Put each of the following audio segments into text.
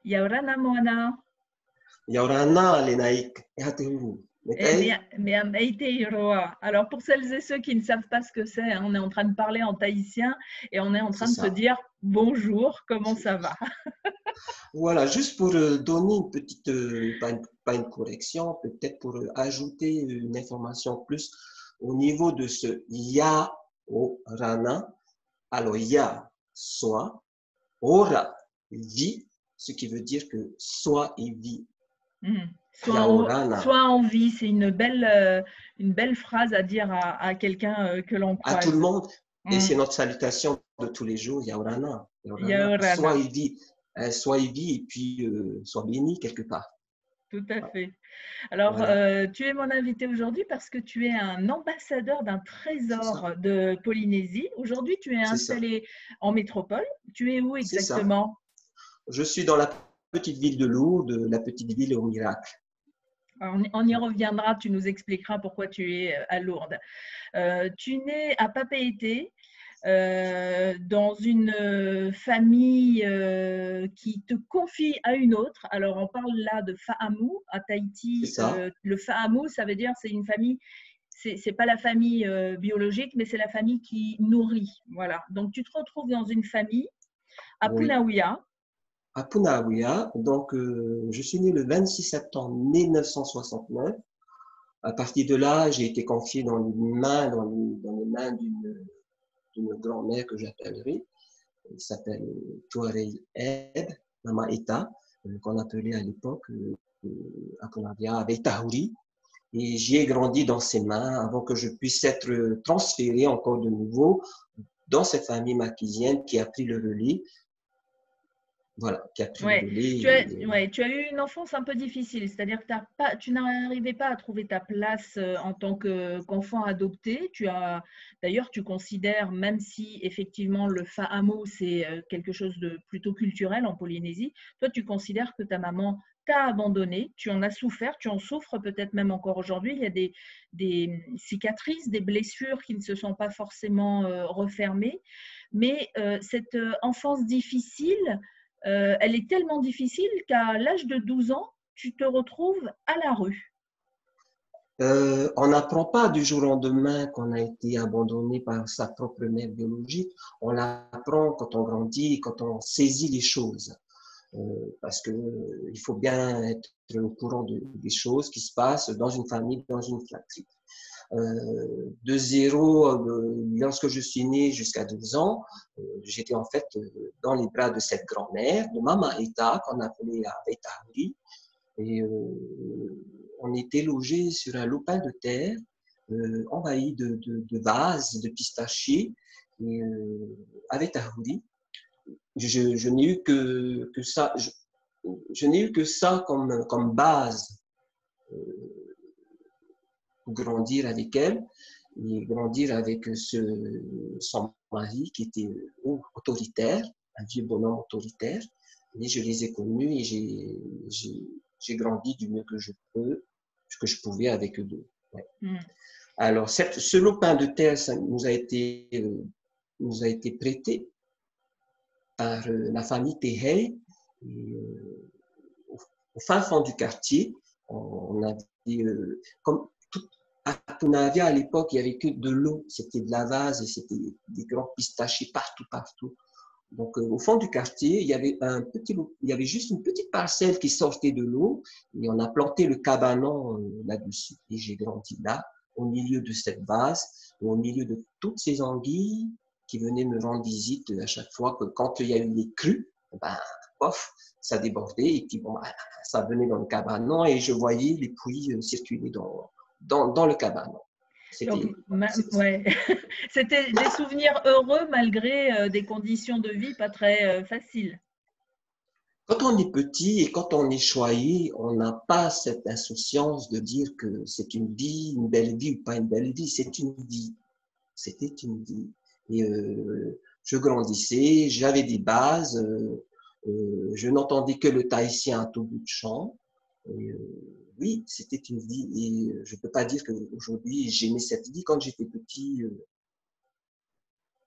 Yaurana Moana. Yaurana Lenaik Yatehuru. Alors, pour celles et ceux qui ne savent pas ce que c'est, hein, on est en train de parler en tahitien et on est en train de se dire bonjour, comment ça va? Voilà, juste pour donner une petite, pas une correction, peut-être pour ajouter une information plus au niveau de ce ya au rana. Alors, ya, soit, ora, vie, ce qui veut dire que soit et vie. Soit en vie, c'est une belle phrase à dire à quelqu'un que l'on croise. À tout le monde, et c'est notre salutation de tous les jours, Yaurana. Soit et vie, et puis sois béni quelque part. Tout à fait. Alors, tu es mon invité aujourd'hui parce que tu es un ambassadeur d'un trésor de Polynésie. Aujourd'hui, tu es installé en métropole. Tu es où exactement? Je suis dans la petite ville de Lourdes, la petite ville au miracle. On y reviendra, tu nous expliqueras pourquoi tu es à Lourdes. Tu nais à Papeete, dans une famille qui te confie à une autre. Alors, on parle là de Fa'amu. À Tahiti, le Fa'amu, ça veut dire c'est une famille, c'est pas la famille biologique, mais c'est la famille qui nourrit. Voilà. Donc, tu te retrouves dans une famille à Punahouia. À Punahouia. Donc, je suis né le 26 septembre 1969. À partir de là, j'ai été confié dans les mains d'une grand-mère que j'appellerai. Elle s'appelle Tuareg Ed, Mama Eta, qu'on appelait à l'époque à Punahouia avec Tahouri. Et j'y ai grandi dans ses mains avant que je puisse être transféré encore de nouveau dans cette famille maquisienne qui a pris le relais. Voilà, qui a pris le relais. Tu as eu une enfance un peu difficile, c'est-à-dire que tu n'arrivais pas à trouver ta place en tant qu'enfant adopté. D'ailleurs, tu considères, même si effectivement le fa'amu, c'est quelque chose de plutôt culturel en Polynésie, toi, tu considères que ta maman t'a abandonné, tu en as souffert, tu en souffres peut-être même encore aujourd'hui. Il y a des cicatrices, des blessures qui ne se sont pas forcément refermées, mais cette enfance difficile, elle est tellement difficile qu'à l'âge de 12 ans, tu te retrouves à la rue. On n'apprend pas du jour au lendemain qu'on a été abandonné par sa propre mère biologique. On l'apprend quand on grandit, quand on saisit les choses. Parce que il faut bien être au courant des choses qui se passent dans une famille, dans une fratrie. De zéro, lorsque je suis né jusqu'à 12 ans, j'étais en fait dans les bras de cette grand-mère, de Mama Eta, qu'on appelait Etauri. Et on était logé sur un lopin de terre, envahi de vases, de pistachiers, et avec Tahouri. Je n'ai eu que ça, je n'ai eu que ça comme base pour grandir avec elle et grandir avec son mari qui était autoritaire, un vieux bonhomme autoritaire. Et je les ai connus et j'ai grandi du mieux que je pouvais avec eux deux. Ouais. Alors, ce lopin de terre, ça nous a été prêté par la famille Tehei. Au fin fond du quartier, on avait, comme à Punahouia, à l'époque, il n'y avait que de l'eau, c'était de la vase et c'était des grands pistachiers partout. Donc, au fond du quartier, il y avait juste une petite parcelle qui sortait de l'eau et on a planté le cabanon là-dessus. Et j'ai grandi là, au milieu de cette vase, au milieu de toutes ces anguilles qui venaient me rendre visite à chaque fois que quand il y a eu les crues, ben, pof, ça débordait et puis bon, ça venait dans le cabanon et je voyais les pouilles circuler dans le cabanon. C'était des souvenirs heureux malgré des conditions de vie pas très faciles. Quand on est petit et quand on est choyé, on n'a pas cette insouciance de dire que c'est une vie, une belle vie ou pas une belle vie. C'est une vie. C'était une vie. Et je grandissais, j'avais des bases, je n'entendais que le tahitien à tout bout de champ. Et, oui, c'était une vie. Et je ne peux pas dire qu'aujourd'hui, j'aimais cette vie. Quand j'étais petit,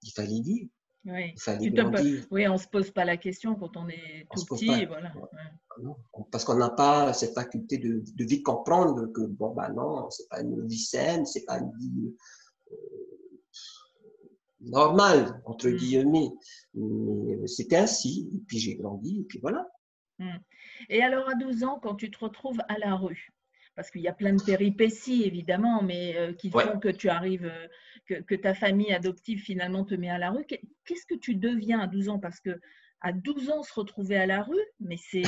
il fallait vivre. Oui. Il fallait grandir. Oui, on ne se pose pas la question quand on est On tout se pose petit, pas. voilà. Ouais. Ouais. Non, parce qu'on n'a pas cette faculté de vite comprendre que, bon, ben non, c'est pas une vie saine, c'est pas une vie normale, entre Mm, guillemets. Mais c'était ainsi, et puis j'ai grandi, et puis voilà. mm. Et alors, à 12 ans, quand tu te retrouves à la rue, parce qu'il y a plein de péripéties, évidemment, mais qui Ouais. font que tu arrives, que ta famille adoptive finalement te met à la rue, qu'est-ce que tu deviens à 12 ans? Parce que à 12 ans, se retrouver à la rue, mais c'est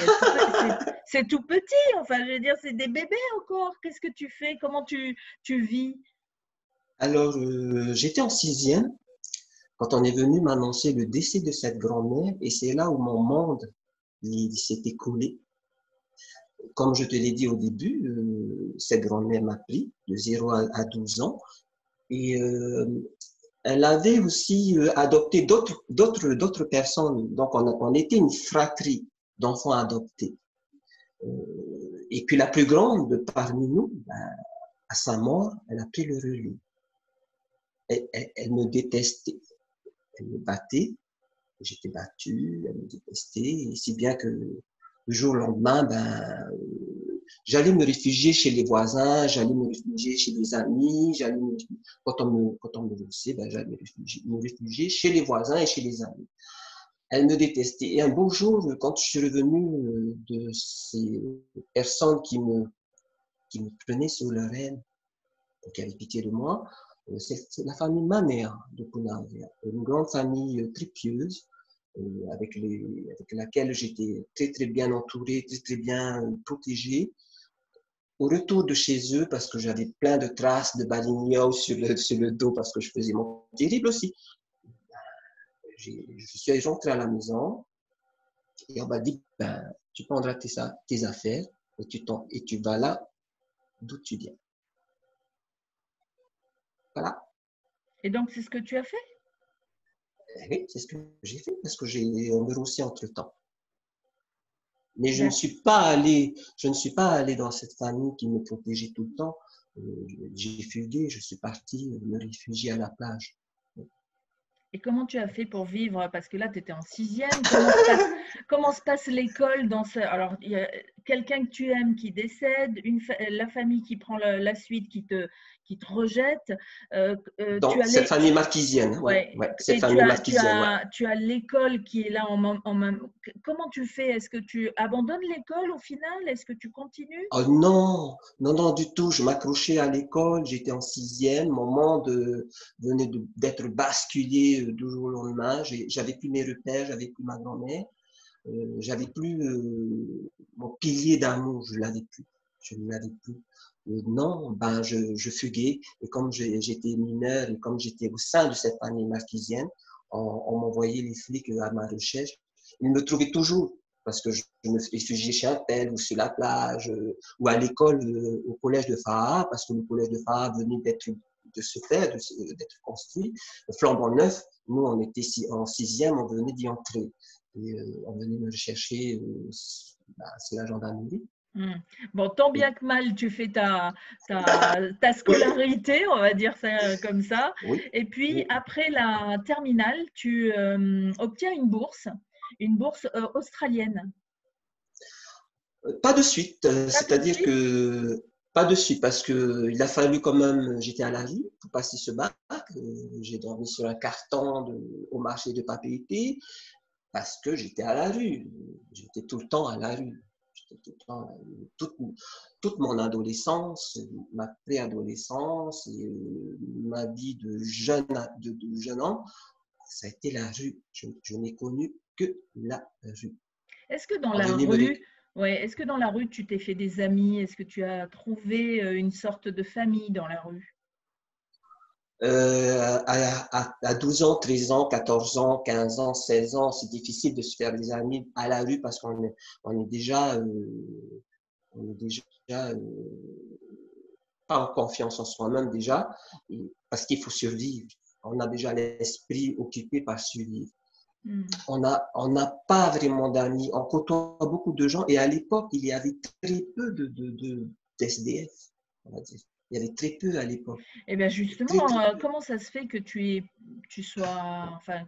tout petit, enfin, je veux dire, c'est des bébés encore. Qu'est-ce que tu fais? Comment tu vis? Alors, j'étais en sixième quand on est venu m'annoncer le décès de cette grand-mère, et c'est là où mon monde il s'est écoulé. Comme je te l'ai dit au début, cette grand-mère m'a pris de 0 à 12 ans, et elle avait aussi adopté d'autres personnes. Donc, on était une fratrie d'enfants adoptés. Et puis, la plus grande parmi nous, ben, à sa mort, elle a pris le relais. Elle me détestait. Elle me battait. J'étais battu. Elle me détestait. Et si bien que le jour au lendemain, ben, j'allais me réfugier chez les voisins, j'allais me réfugier chez les amis, quand on me laissait, ben, j'allais me réfugier chez les voisins et chez les amis. Elle me détestait. Et un beau jour, quand je suis revenu de ces personnes qui me prenaient sous leur aile, qui avaient pitié de moi, c'est la famille Maner de Punavia, une grande famille très pieuse, avec laquelle j'étais très très bien entouré, très très bien protégé. Au retour de chez eux, parce que j'avais plein de traces de balignol sur le dos, parce que je faisais mon terrible aussi, je suis rentré à la maison et on m'a dit, ben, tu prendras tes affaires et tu vas là d'où tu viens. Voilà. Et donc, c'est ce que tu as fait? Et oui, c'est ce que j'ai fait parce que j'ai me aussi entre-temps. Mais je ne suis pas allé dans cette famille qui me protégeait tout le temps. J'ai fugué, je suis parti me réfugier à la plage. Et comment tu as fait pour vivre? Parce que là, tu étais en sixième. Comment se passe l'école dans ce... Alors, il y a quelqu'un que tu aimes qui décède, la famille qui prend la suite, qui te rejette. Tu Donc, as cette famille marquisienne, ouais, ouais. ouais, cette Et famille marquisienne, ouais. tu as l'école qui est là en même... Comment tu fais? Est-ce que tu abandonnes l'école au final? Est-ce que tu continues? Oh non, non, non, du tout. Je m'accrochais à l'école, j'étais en sixième, mon monde venait d'être basculé du jour au lendemain. J'avais plus mes repères, j'avais plus ma grand-mère, j'avais plus mon pilier d'amour, je l'avais plus, je ne l'avais plus. Non, ben je fuguais et comme j'étais mineur et comme j'étais au sein de cette famille marquisienne, on m'envoyait les flics à ma recherche. Ils me trouvaient toujours parce que je me réfugiais chez un tel ou sur la plage ou à l'école, au collège de Faha, parce que le collège de Faha venait de se faire, d'être construit, flambant neuf. Nous, on était en sixième, on venait d'y entrer. Et on venait me rechercher, c'est la gendarmerie. Hmm. Bon, tant Et, bien que mal, tu fais ta scolarité, on va dire ça comme ça. oui, Et puis, oui. après la terminale, tu obtiens une bourse australienne. Pas de suite, Pas tout de c'est-à-dire suite? que pas de suite parce que il a fallu quand même, j'étais à la rue pour passer ce bac. J'ai dormi sur un carton au marché de papier parce que j'étais à la rue. J'étais tout le temps à la rue. J'étais tout le temps, toute, toute mon adolescence, ma préadolescence et ma vie de jeune homme, ça a été la rue. Je n'ai connu que la rue. Est-ce que dans On la venait me rue, récupérer. ouais, est-ce que dans la rue, tu t'es fait des amis? Est-ce que tu as trouvé une sorte de famille dans la rue? À 12 ans, 13 ans, 14 ans, 15 ans, 16 ans, c'est difficile de se faire des amis à la rue parce on est déjà, on est déjà pas en confiance en soi-même déjà, parce qu'il faut survivre. On a déjà l'esprit occupé par survivre. Hmm. On n'a pas vraiment d'amis. On côtoie beaucoup de gens et à l'époque, il y avait très peu de d'SDF, on va dire. Il y avait très peu à l'époque. Et bien Très, justement, très peu. comment ça se fait que tu sois, enfin,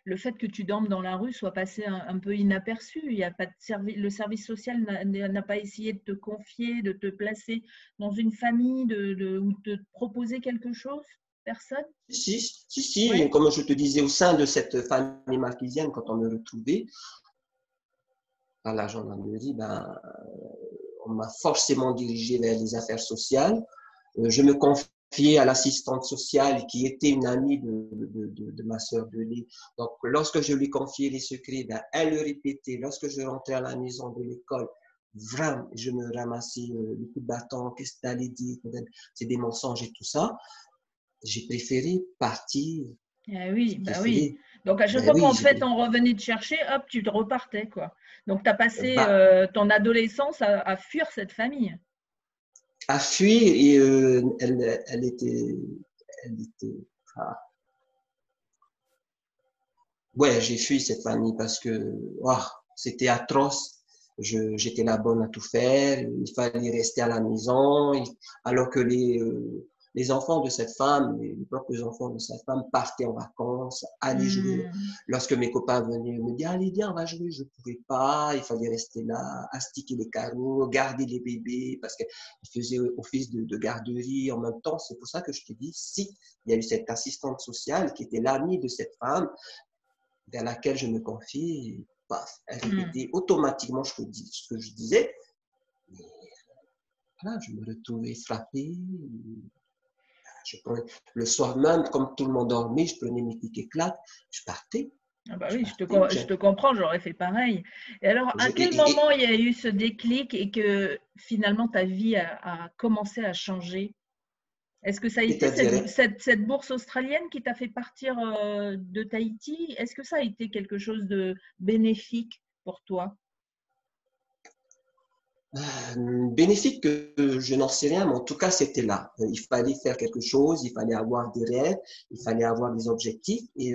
le fait que tu dormes dans la rue soit passé un peu inaperçu? Il y a pas de le service social n'a pas essayé de te confier, de te placer dans une famille, ou de te proposer quelque chose? Personne? Si, Oui. comme je te disais, au sein de cette famille marquisienne, quand on me retrouvait à la gendarmerie, ben, on m'a forcément dirigé vers les affaires sociales. Je me confiais à l'assistante sociale qui était une amie de ma sœur de lait. Donc, lorsque je lui confiais les secrets, ben, elle le répétait. Lorsque je rentrais à la maison de l'école, vraiment, je me ramassais le coup de bâton, qu'est-ce que tu allais dire, c'est des mensonges et tout ça. J'ai préféré partir, Eh oui, j'ai bah oui. préféré, Donc à chaque ben fois oui, qu'en j'ai fait préféré. on revenait te chercher, hop, tu te repartais, quoi. Donc tu as passé Bah, ton adolescence à fuir cette famille. à fuir et elle était, ah, ouais, j'ai fui cette famille parce que wow, c'était atroce. J'étais la bonne à tout faire. Il fallait rester à la maison, alors que les enfants de cette femme, les propres enfants de cette femme partaient en vacances, allaient jouer. Hmm. Lorsque mes copains venaient me dire, allez, viens, on va jouer, je ne pouvais pas. Il fallait rester là, astiquer les carreaux, garder les bébés parce qu'ils faisaient office de garderie en même temps. C'est pour ça que je te dis, si il y a eu cette assistante sociale qui était l'amie de cette femme, vers laquelle je me confie, et paf, elle Hmm. répétait automatiquement ce que je disais. Et là, je me retrouvais frappé. Je prenais, le soir même, comme tout le monde dormait, je prenais mes tickets claques, je partais. Ah bah Je oui, partais. je te comprends, j'aurais fait pareil. Et alors, à quel moment Et il y a eu ce déclic et que finalement ta vie a commencé à changer? Est-ce que ça a été c'est-à-dire, cette bourse australienne qui t'a fait partir de Tahiti? Est-ce que ça a été quelque chose de bénéfique pour toi? bénéfique que je n'en sais rien, mais en tout cas, c'était là. Il fallait faire quelque chose, il fallait avoir des rêves, il fallait avoir des objectifs. Et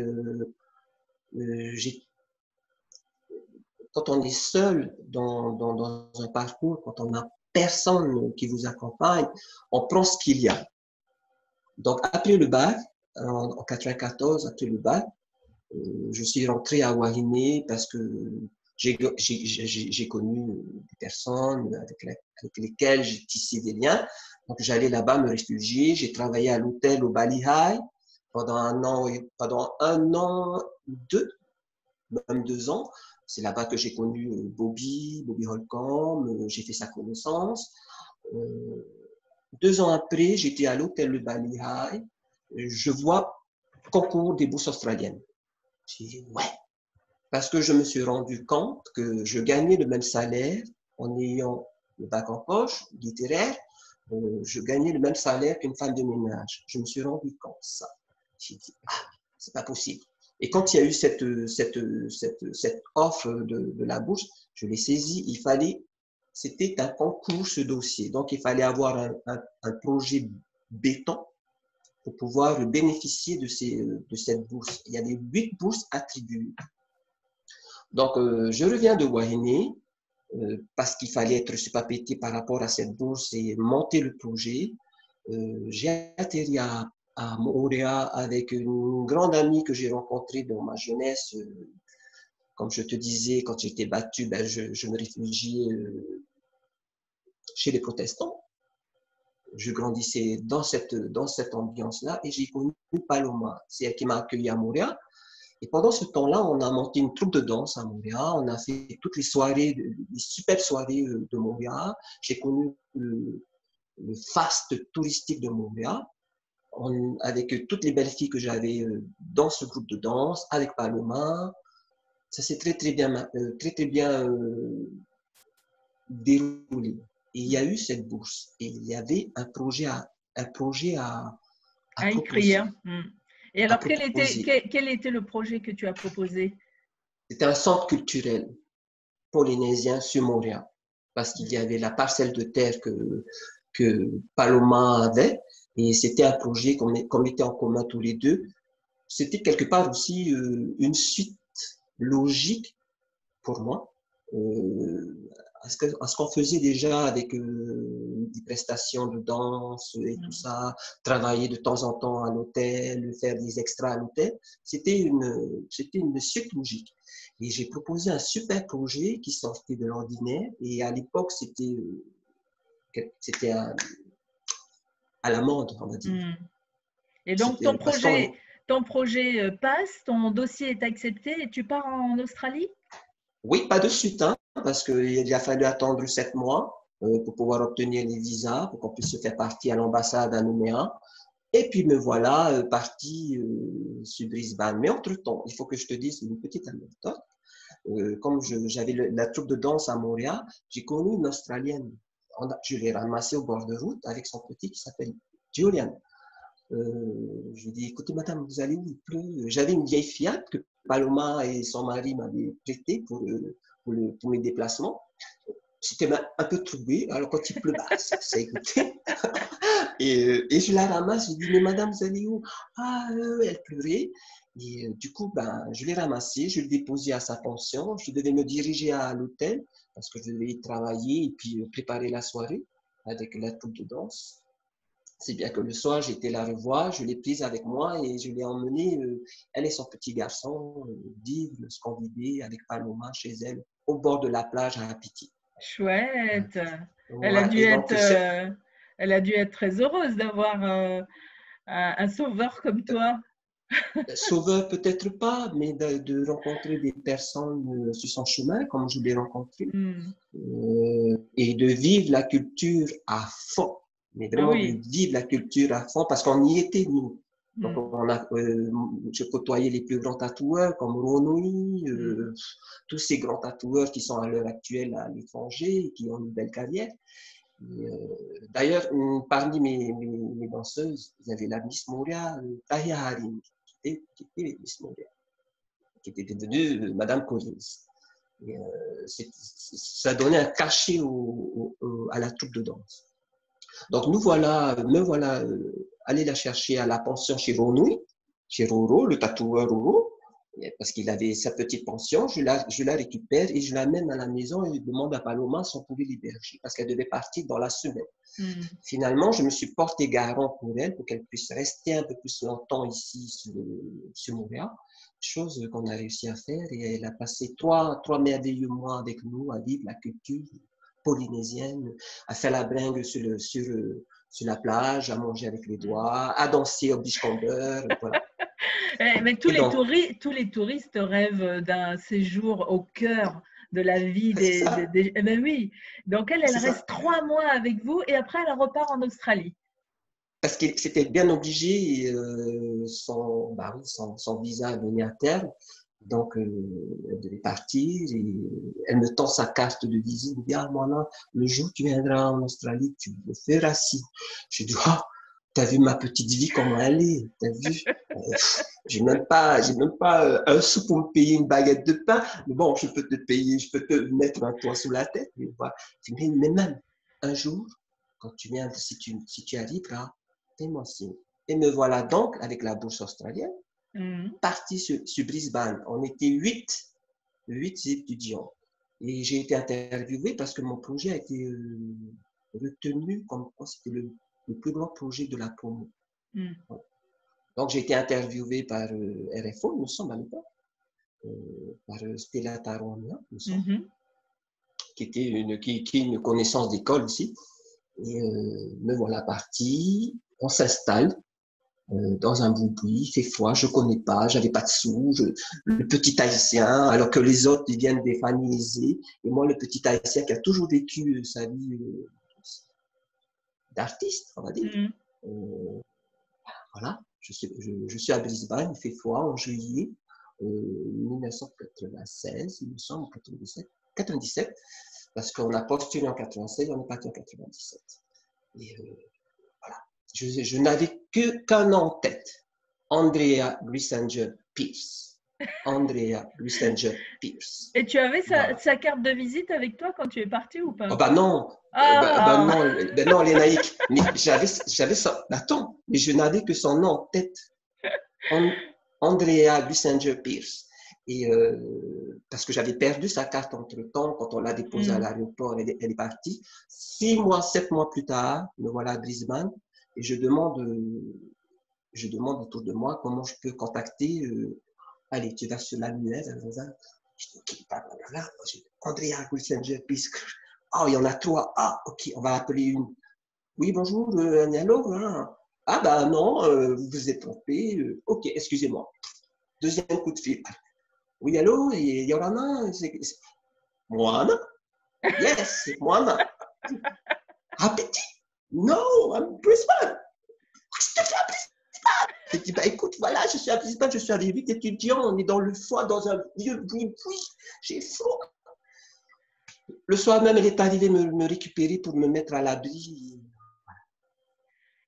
j'ai quand on est seul dans un parcours, quand on n'a personne qui vous accompagne, on prend ce qu'il y a. Donc, après le bac, en 94, après le bac, je suis rentré à Wahine parce que j'ai connu des personnes avec lesquelles j'ai tissé des liens. Donc, j'allais là-bas me réfugier. J'ai travaillé à l'hôtel au Bali High pendant un an, deux, même 2 ans. C'est là-bas que j'ai connu Bobby Holcomb, j'ai fait sa connaissance. Euh, 2 ans après, j'étais à l'hôtel Le Bali High. Je vois concours des bourses australiennes. J'ai dit ouais, parce que je me suis rendu compte que je gagnais le même salaire en ayant le bac en poche, littéraire. Je gagnais le même salaire qu'une femme de ménage. Je me suis rendu compte de ça. J'ai dit, ah, c'est pas possible. Et quand il y a eu cette offre de la bourse, je l'ai saisie. C'était un concours, ce dossier. Donc, il fallait avoir un projet béton pour pouvoir bénéficier de cette bourse. Il y avait 8 bourses attribuées. Donc, je reviens de Wahine parce qu'il fallait être supapété par rapport à cette bourse et monter le projet. J'ai atterri à Montréal avec une grande amie que j'ai rencontrée dans ma jeunesse. Comme je te disais, quand j'étais battu, ben je me réfugiais chez les protestants. Je grandissais dans cette ambiance-là et j'ai connu Paloma. C'est elle qui m'a accueilli à Montréal. Et pendant ce temps-là, on a monté une troupe de danse à Montréal. On a fait toutes les soirées, les superbes soirées de Montréal. J'ai connu le faste touristique de Montréal avec toutes les belles filles que j'avais dans ce groupe de danse, avec Paloma. Ça s'est très bien déroulé. Et il y a eu cette bourse. Et il y avait un projet à À écrire. proposer. Hmm. Et À alors, proposer. quel était le projet que tu as proposé? C'était un centre culturel polynésien sur Montréal. Parce qu'il y avait la parcelle de terre que Paloma avait. Et c'était un projet qu'on mettait en commun tous les deux. C'était quelque part aussi une suite logique pour moi à ce qu'on faisait déjà avec des prestations de danse et tout ça, travailler de temps en temps à l'hôtel, faire des extras à l'hôtel, c'était une suite logique. Et j'ai proposé un super projet qui sortait de l'ordinaire. Et à l'époque, c'était à la mode, on va dire. Et donc, ton projet passe, ton dossier est accepté et tu pars en Australie? Oui, pas de suite, hein, parce qu'il a fallu attendre 7 mois pour pouvoir obtenir les visas, pour qu'on puisse se faire partie à l'ambassade à Nouméa. Et puis me voilà parti sur Brisbane. Mais entre-temps, il faut que je te dise une petite anecdote. Comme j'avais la troupe de danse à Montréal, j'ai connu une Australienne. Je l'ai ramassée au bord de route avec son petit qui s'appelle Julian. Je lui ai dit, écoutez, madame, vous allez où? Il pleut. J'avais une vieille Fiat que Paloma et son mari m'avaient prêtée pour mes déplacements. J'étais un peu troublé. Alors, quand il pleut, bah, ça écoutait. Et je la ramasse. Je lui dis, mais madame, vous allez où? Ah, elle pleurait. Et du coup, ben, je l'ai ramassée. Je l'ai déposée à sa pension. Je devais me diriger à l'hôtel parce que je devais y travailler et puis préparer la soirée avec la troupe de danse. C'est bien que le soir, j'étais la revoir, je l'ai prise avec moi et je l'ai emmenée, elle et son petit garçon, vivre ce qu'on vivait avec Paloma chez elle, au bord de la plage à Apiti. Chouette. Elle a Ouais. dû Et être, donc, elle a dû être très heureuse d'avoir un sauveur comme toi. sauveur peut-être pas, mais de rencontrer des personnes sur son chemin, comme je l'ai rencontré, et de vivre la culture à fond, mais Ah vraiment de oui. vivre la culture à fond, parce qu'on y était, nous. Donc, je côtoyais les plus grands tatoueurs comme Ronui, tous ces grands tatoueurs qui sont à l'heure actuelle à l'étranger et qui ont une belle carrière. D'ailleurs, parmi mes danseuses, il y avait la Miss Moria, Tahia Haring, qui était Miss Moria, qui était devenue Madame Collins. Et, ça donnait un cachet à la troupe de danse. Donc, me voilà aller la chercher à la pension chez Ronui, chez Roro, le tatoueur Roro, parce qu'il avait sa petite pension. Je la récupère et je l'amène à la maison et je demande à Paloma si on pouvait l'héberger, parce qu'elle devait partir dans la semaine. Finalement, je me suis porté garant pour elle, pour qu'elle puisse rester un peu plus longtemps ici sur Montréal, chose qu'on a réussi à faire. Et elle a passé trois merveilleux mois avec nous à vivre la culture polynésienne, à faire la bringue sur la plage, à manger avec les doigts, à danser au beachcomber, voilà. Mais tous les touristes rêvent d'un séjour au cœur de la vie Eh ben oui. Donc elle C'est reste ça. 3 mois avec vous et après elle repart en Australie. Parce que c'était bien obligé, son visa venait à terme. Donc, elle devait partir et elle me tend sa carte de visite. Elle me dit, ah, moi, là, le jour où tu viendras en Australie, tu me feras ci. Je dis, oh, t'as vu ma petite vie, comment elle est? T'as vu? J'ai même pas un sou pour me payer une baguette de pain. Mais bon, je peux te mettre un toit sous la tête. Mais, voilà. Mais même un jour, quand tu viens, si tu arrives là, fais-moi signe. Et me voilà donc avec la bourse australienne parti sur Brisbane. On était huit étudiants. Et j'ai été interviewé parce que mon projet a été retenu comme quoi c'était le plus grand projet de la promo. Donc, j'ai été interviewé par RFO, nous sommes à l'époque, par Stella Taronia, nous sommes, qui est une connaissance d'école ici. Et me voilà parti, on s'installe dans un boui, il fait froid, je connais pas, j'avais pas de sous, le petit haïtien, alors que les autres ils viennent des familles aisées, et moi le petit haïtien qui a toujours vécu sa vie d'artiste, on va dire. Voilà, je suis à Brisbane, il fait froid en juillet 1996, il me semble, 97, parce qu'on a postulé en 96, on est parti en 97. Et voilà, je n'avais qu'un nom en tête. Andrea Grisanger Pierce. Andrea Grisanger Pierce. Et tu avais sa carte de visite avec toi quand tu es parti ou pas? Oh bah non, non, Lénaïque. Mais j'avais ça. Attends, mais je n'avais que son nom en tête. Andrea Grisanger Pierce. Et parce que j'avais perdu sa carte entre-temps, quand on l'a déposée à l'aéroport, elle est partie. 6 mois, 7 mois plus tard, me voilà à Brisbane et je demande autour de moi comment je peux contacter. Allez, tu vas sur l'annuaire, je dis, ok, blablabla. Andrea Gulsinger, puisque, oh, il y en a 3. Ah, ok, on va appeler une. Oui, bonjour, allô, hein. Ah, bah non, vous vous êtes trompé. Ok, excusez-moi. Deuxième coup de fil. Oui, allô, Yorana, Moana? Yes, Moana. Ah, petit? No, I'm Brisbane. Je te fais à Brisbane. Je dis, bah écoute, voilà, je suis à Brisbane, je suis arrivé étudiant, on est dans le froid, dans un vieux bruit, j'ai froid. Le soir même, elle est arrivée me récupérer pour me mettre à l'abri.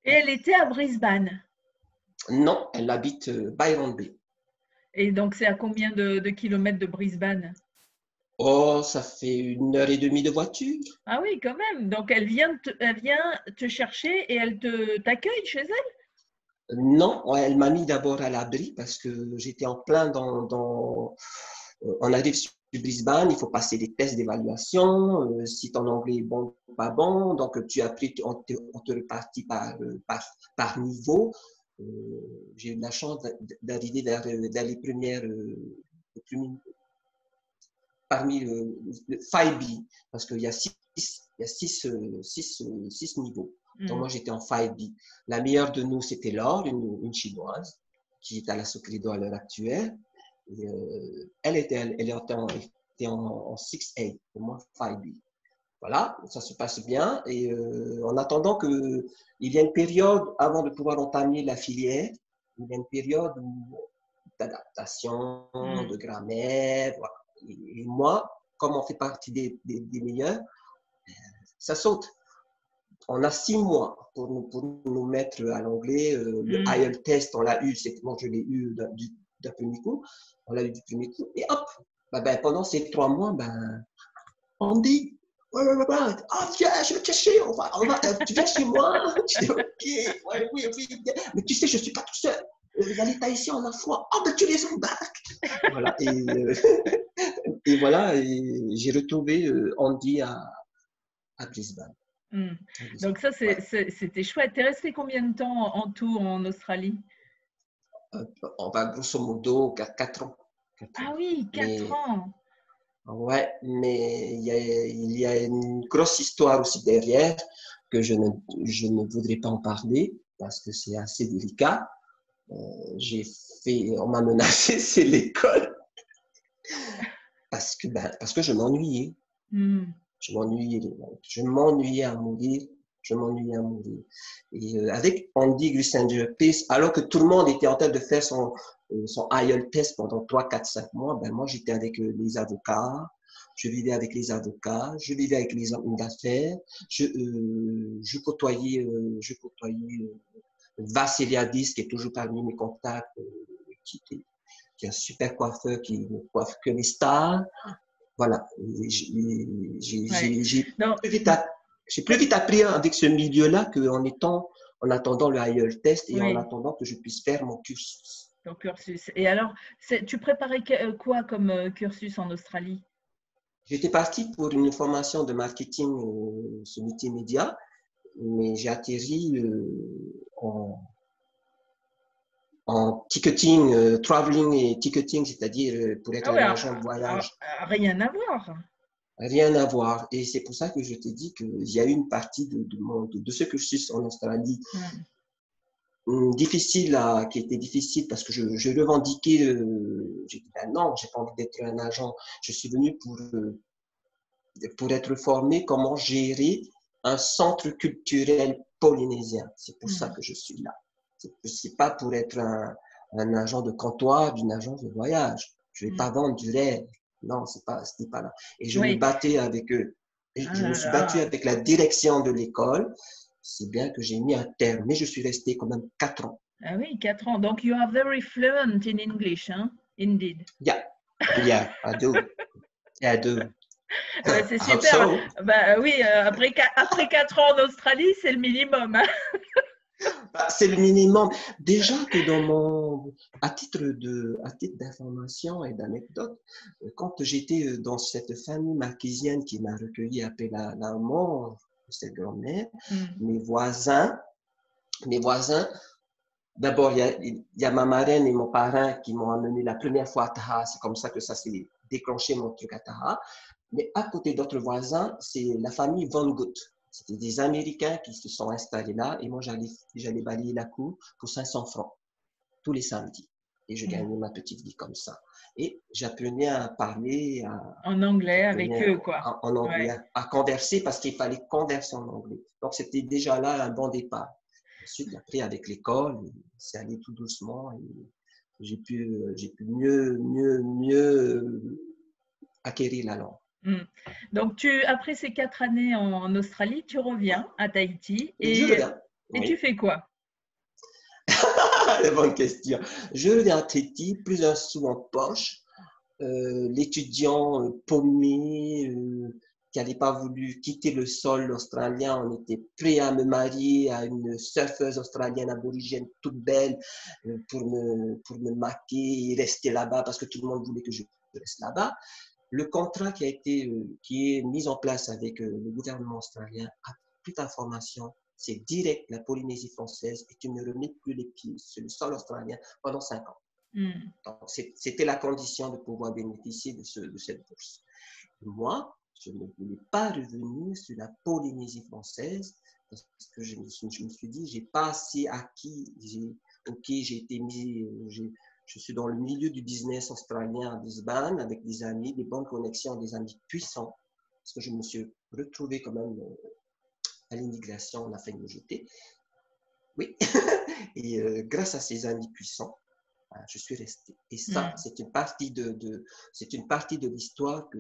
Et elle était à Brisbane. Non, elle habite Byron Bay. Et donc, c'est à combien de kilomètres de Brisbane? Oh, ça fait 1h30 de voiture. Ah oui, quand même. Donc, elle vient te chercher et elle t'accueille chez elle? Non, elle m'a mis d'abord à l'abri parce que j'étais en plein on arrive sur Brisbane, il faut passer des tests d'évaluation. Si ton anglais est bon ou pas bon, donc tu as pris, on te répartit par niveau. J'ai eu la chance d'arriver vers les premières, parmi le 5B, parce qu'il y a six niveaux. Donc moi, j'étais en 5B. La meilleure de nous, c'était Laure, une chinoise, qui est à la Soclido à l'heure actuelle. Et, elle était en 6A, et moi 5B. Voilà, ça se passe bien. Et en attendant qu'il y ait une période, avant de pouvoir entamer la filière, il y a une période d'adaptation, de grammaire. Voilà. Et moi, comme on fait partie des meilleurs, ça saute. On a 6 mois pour nous mettre à l'anglais. Le IELTS test, on l'a eu, moi je l'ai eu d'un premier coup. On l'a eu du premier coup. Et hop, pendant ces 3 mois, on dit, oh viens, je vais te chercher, tu viens chez moi. Je dis, ok, ouais, oui, mais tu sais, je ne suis pas tout seul. Il y a les Tahitiens, on a froid. Oh, ben tu les embarques. Voilà, et voilà, et j'ai retrouvé Andy à Brisbane. Donc ça, c'était chouette. Tu es resté combien de temps en tout en Australie? On va grosso modo 4 ans. Ah oui, 4 ans. Ouais, mais il y a une grosse histoire aussi derrière que je ne voudrais pas en parler parce que c'est assez délicat. On m'a menacé, c'est l'école parce que je m'ennuyais. Je m'ennuyais à mourir. Et avec Andy Glussenger Peace, alors que tout le monde était en train de faire son IELTS test pendant 3, 4, 5 mois, moi j'étais avec les avocats, je vivais avec les avocats, je vivais avec les hommes d'affaires, je côtoyais Vassiliadis, qui est toujours parmi mes contacts, qui est un super coiffeur qui ne coiffe que les stars. Voilà, j'ai plus vite appris avec ce milieu-là en attendant le IELTS test et en attendant que je puisse faire mon cursus. Ton cursus. Et alors, tu préparais quoi comme cursus en Australie? J'étais parti pour une formation de marketing sur multimédia, mais j'ai atterri en ticketing, traveling et ticketing, c'est-à-dire pour être un agent de voyage. Rien à voir. Rien à voir. Et c'est pour ça que je t'ai dit qu'il y a une partie de ce cursus en Australie qui était difficile parce que je revendiquais, j'ai dit non, j'ai pas envie d'être un agent. Je suis venu pour être formé comment gérer un centre culturel polynésien. C'est pour ça que je suis là. C'est pas pour être un agent de comptoir d'une agence de voyage. Je vais pas vendre du rêve. Non, c'était pas là. Et je me battais avec eux. Je me suis battu avec la direction de l'école. C'est bien que j'ai mis un terme, mais je suis resté quand même 4 ans. Ah oui, 4 ans. Donc, you are very fluent in English, hein? Indeed. Yeah, I do. Yeah, I do. C'est super. Oui, après 4 ans en Australie, c'est le minimum. Hein. Bah, c'est le minimum. Déjà que à titre d'information et d'anecdote, quand j'étais dans cette famille marquisienne qui m'a recueilli après la mort de cette grand-mère, Mm. mes voisins, d'abord, il y a ma marraine et mon parrain qui m'ont amené la première fois à Taha. C'est comme ça que ça s'est déclenché mon truc à Taha. Mais à côté d'autres voisins, c'est la famille Von Gutt. C'était des Américains qui se sont installés là et moi, j'allais balayer la cour pour 500 francs tous les samedis. Et je Mm. gagnais ma petite vie comme ça. Et j'apprenais à parler, En anglais avec j'apprenais eux, quoi. en Ouais. anglais, à converser parce qu'il fallait converser en anglais. Donc, c'était déjà là un bon départ. Ensuite, après, avec l'école, c'est allé tout doucement et j'ai pu mieux acquérir la langue. Mm. Donc, après ces 4 années en Australie, tu reviens à Tahiti Je reviens, et tu oui. fais quoi? Bonne question. Je reviens à Tahiti, plus un sou en poche. L'étudiant paumé qui n'avait pas voulu quitter le sol australien. On était prêt à me marier à une surfeuse australienne aborigène toute belle pour me maquer et rester là-bas parce que tout le monde voulait que je reste là-bas. Le contrat qui est mis en place avec le gouvernement australien a toute information. C'est direct, la Polynésie française, et tu ne remets plus les pieds sur le sol australien pendant 5 ans. Mm. Donc, c'était la condition de pouvoir bénéficier de cette bourse. Et moi, je ne voulais pas revenir sur la Polynésie française parce que je me suis dit, j'ai pas assez acquis. J'ai été mis, je suis dans le milieu du business australien à Brisbane avec des amis, des bonnes connexions, des amis puissants. Parce que je me suis retrouvé quand même à l'immigration, on a failli me jeter. Oui. Et grâce à ces amis puissants, je suis resté. Et ça, Mm. c'est une partie de l'histoire que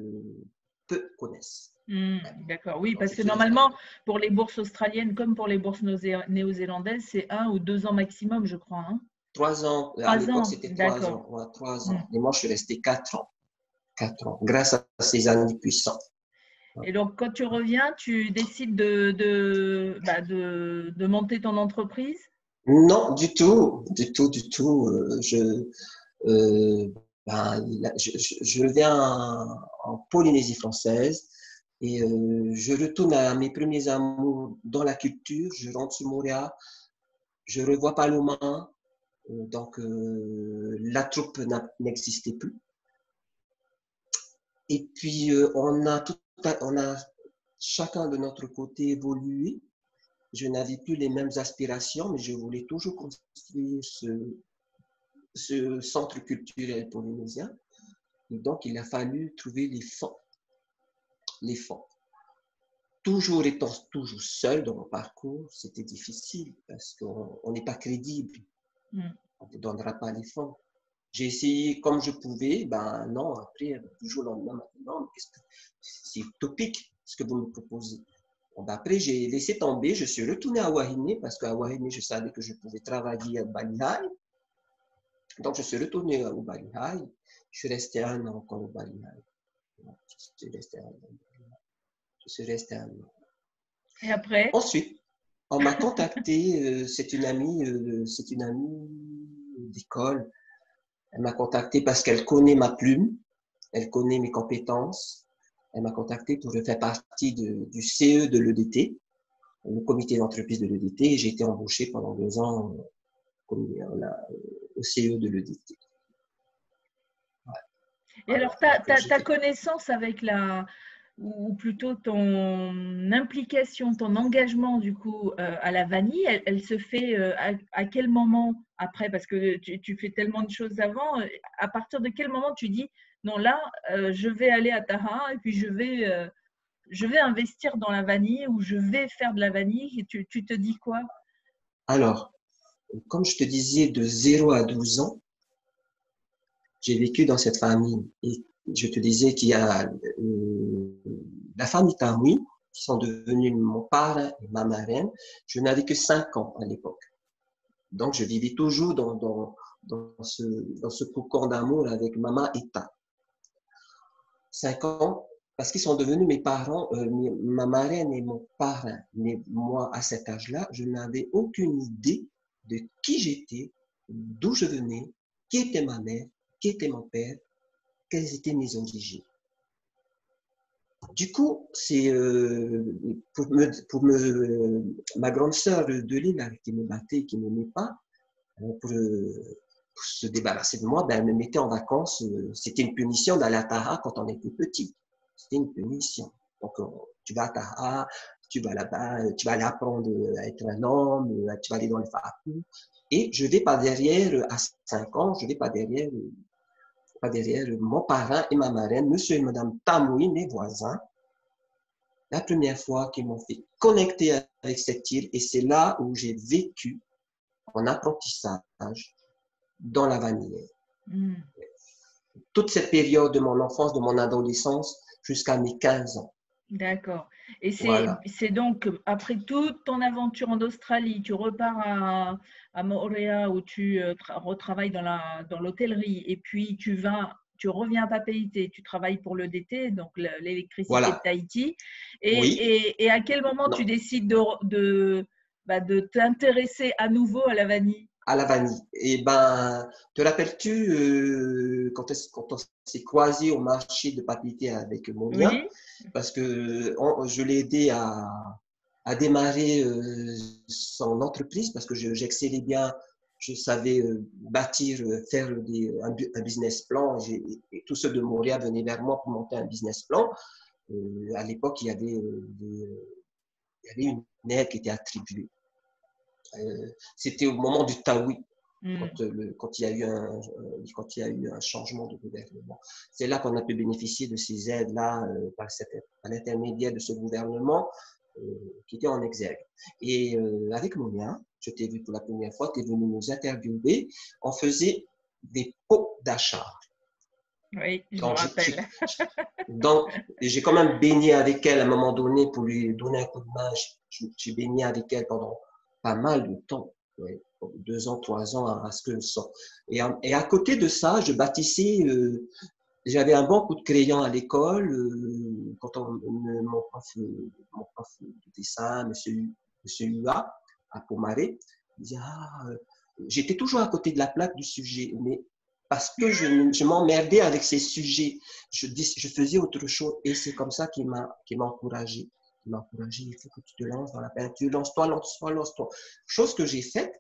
peu connaissent. Mm. D'accord, oui, Donc, parce je que suis resté à normalement, Tahiti. pour les bourses australiennes comme pour les bourses néo-zélandaises, c'est 1 ou 2 ans maximum, je crois. Hein. 3 ans, à 3 l'époque, ans, c'était trois d'accord. ans. Ouais, 3 ans. Mm. Et moi, je suis resté 4 ans. 4 ans, grâce à ces amis puissants. Et donc, quand tu reviens, tu décides de monter ton entreprise? Non, du tout, du tout, du tout. Euh, je reviens en Polynésie française et je retourne à mes premiers amours dans la culture. Je rentre sur Montréal, je revois Paloma, donc la troupe n'existait plus. Et puis on a chacun de notre côté évolué. Je n'avais plus les mêmes aspirations, mais je voulais toujours construire ce centre culturel polynésien. Et donc, il a fallu trouver les fonds. Les fonds. Toujours étant toujours seul dans mon parcours, c'était difficile parce qu'on n'est pas crédible. Mm. On ne te donnera pas les fonds. J'ai essayé comme je pouvais, ben non, après, du jour au lendemain, maintenant, c'est utopique ce que vous me proposez. Bon, ben après, j'ai laissé tomber, je suis retourné à Wahine parce qu'à Wahine, je savais que je pouvais travailler à Balihai. Donc, je suis retourné au Balihai. Je suis resté 1 an encore au Balihai. Je suis resté 1 an. Et après? Ensuite, on m'a contacté, c'est une amie d'école. Elle m'a contacté parce qu'elle connaît ma plume, elle connaît mes compétences. Elle m'a contacté pour faire partie du CE de l'EDT, le comité d'entreprise de l'EDT, et j'ai été embauché pendant 2 ans au CE de l'EDT. Ouais. Et Voilà. alors, Donc, ta connaissance avec ou plutôt ton implication, ton engagement du coup à la vanille, elle se fait à quel moment après? Parce que tu fais tellement de choses avant. À partir de quel moment tu dis, non, là, je vais aller à Taha et puis je vais investir dans la vanille ou je vais faire de la vanille. Et tu te dis quoi? Alors, comme je te disais, de 0 à 12 ans, j'ai vécu dans cette famille. Et je te disais qu'il y a la famille Tamoui, qui sont devenus mon parrain et ma marraine. Je n'avais que 5 ans à l'époque. Donc, je vivais toujours dans ce cocon d'amour avec maman et ta. 5 ans, parce qu'ils sont devenus mes parents, ma marraine et mon parrain. Mais moi, à cet âge-là, je n'avais aucune idée de qui j'étais, d'où je venais, qui était ma mère, qui était mon père, quelles étaient mes origines. Du coup, c'est ma grande sœur de Lille qui me battait, qui ne m'aimait pas, pour se débarrasser de moi, ben, elle me mettait en vacances. C'était une punition d'aller à Taha quand on était petit. C'était une punition. Donc, tu vas à Taha, tu vas là-bas, tu vas aller apprendre à être un homme, tu vas aller dans le Fakou. Et je vais pas derrière, à 5 ans, je vais pas derrière mon parrain et ma marraine, monsieur et madame Tamoui, mes voisins, la première fois qu'ils m'ont fait connecter avec cette île, et c'est là où j'ai vécu en apprentissage dans la vanille. Mm. Toute cette période de mon enfance, de mon adolescence, jusqu'à mes 15 ans. D'accord. Et Voilà. c'est donc, après toute ton aventure en Australie, tu repars à Moorea où tu retravailles dans l'hôtellerie et puis tu reviens à Papeete, tu travailles pour l'EDT, donc l'électricité de Voilà. Tahiti. Oui. Et à quel moment tu Non. décides de t'intéresser à nouveau à la vanille? À la vanille. Et ben, te rappelles-tu quand on s'est croisé au marché de Papeete avec Monia, Oui, parce que je l'ai aidé à démarrer son entreprise parce que j'excellais bien, je savais bâtir, faire un business plan. Et tous ceux de Montréal venaient vers moi pour monter un business plan. À l'époque, il y avait une aide qui était attribuée. C'était au moment du Taoui, mm, quand il y a eu un changement de gouvernement. C'est là qu'on a pu bénéficier de ces aides-là par l'intermédiaire de ce gouvernement qui était en exergue. Et avec Monia, je t'ai vu pour la première fois, tu es venu nous interviewer. On faisait des pots d'achat. oui, je me Donc, rappelle. j'ai quand même baigné avec elle à un moment donné pour lui donner un coup de main. J'ai baigné avec elle pendant pas mal de temps, ouais, 2 ans, 3 ans à ce que je sorte. Et à côté de ça, je bâtissais. J'avais un bon coup de crayon à l'école. Quand mon prof de dessin, monsieur Hua, à Pomaré, il disait j'étais toujours à côté de la plaque du sujet, mais parce que je m'emmerdais avec ces sujets, je faisais autre chose. Et c'est comme ça qu'il m'a encouragé. Il m'a encouragé, il faut que tu te lances dans la peinture, lance-toi, lance-toi, lance-toi. Chose que j'ai faite.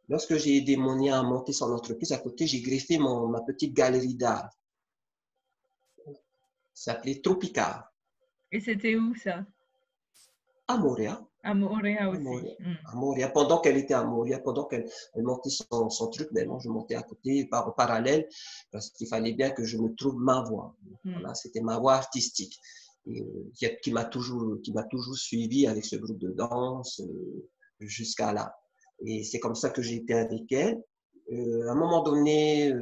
Lorsque j'ai aidé Monia à monter son entreprise, à côté, j'ai greffé ma petite galerie d'art. Ça s'appelait Tropical, Et c'était où ça? à Montréal. À Moorea À aussi. Montréal. Mm. À Montréal. Pendant qu'elle était à Montréal, pendant qu'elle montait son truc, ben moi, je montais à côté, en parallèle, parce qu'il fallait bien que je me trouve ma voie. Mm. Voilà, c'était ma voie artistique. Et, qui m'a toujours suivi avec ce groupe de danse jusqu'à là. Et c'est comme ça que j'ai été avec elle. À un moment donné,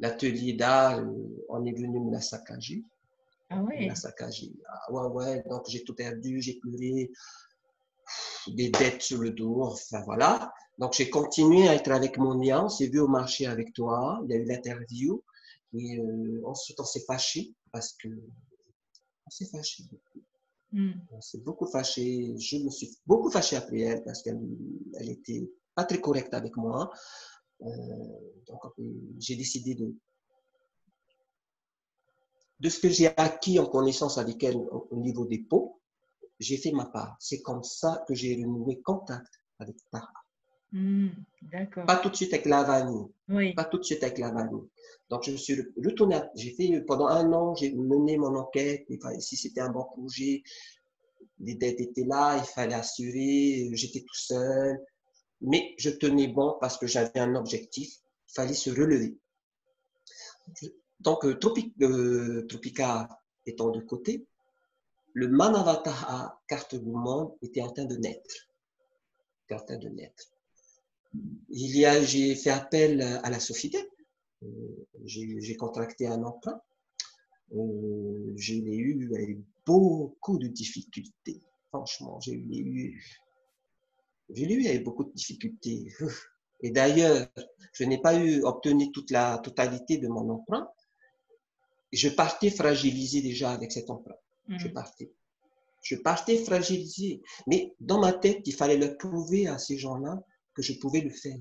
l'atelier d'art, on est venu me la saccager. Ah Me la oui. saccager. Ah, ouais, ouais, donc j'ai tout perdu, j'ai pleuré, des dettes sur le dos, enfin voilà. Donc j'ai continué à être avec Monia, on s'est vu au marché avec toi, il y a eu l'interview, et ensuite on s'est fâché parce que on s'est fâché. Mm. On s'est beaucoup fâché, je me suis beaucoup fâché après elle parce qu'elle était pas très correcte avec moi. Euh, donc j'ai décidé de ce que j'ai acquis en connaissance avec elle au niveau des pots, j'ai fait ma part. C'est comme ça que j'ai renoué contact avec Tara. Mm. D'accord. Pas tout de suite avec la vanille. Oui. Pas tout de suite avec la vanille. Donc, je suis retourné. J'ai fait pendant 1 an, j'ai mené mon enquête. Si c'était un bon projet, les dettes étaient là, il fallait assurer. J'étais tout seul. Mais je tenais bon parce que j'avais un objectif. Il fallait se relever. Donc, Tropica étant de côté, le Manavataha carte du monde était en train de naître. J'ai fait appel à la Sofitel. J'ai contracté un emprunt. Je l'ai eu avec beaucoup de difficultés. Franchement, je l'ai eu avec beaucoup de difficultés. Et d'ailleurs, je n'ai pas obtenu toute la totalité de mon emprunt. Je partais fragilisé déjà avec cet emprunt. Je Mm. partais. Je partais fragilisé. Mais dans ma tête, il fallait leur prouver à ces gens-là que je pouvais le faire.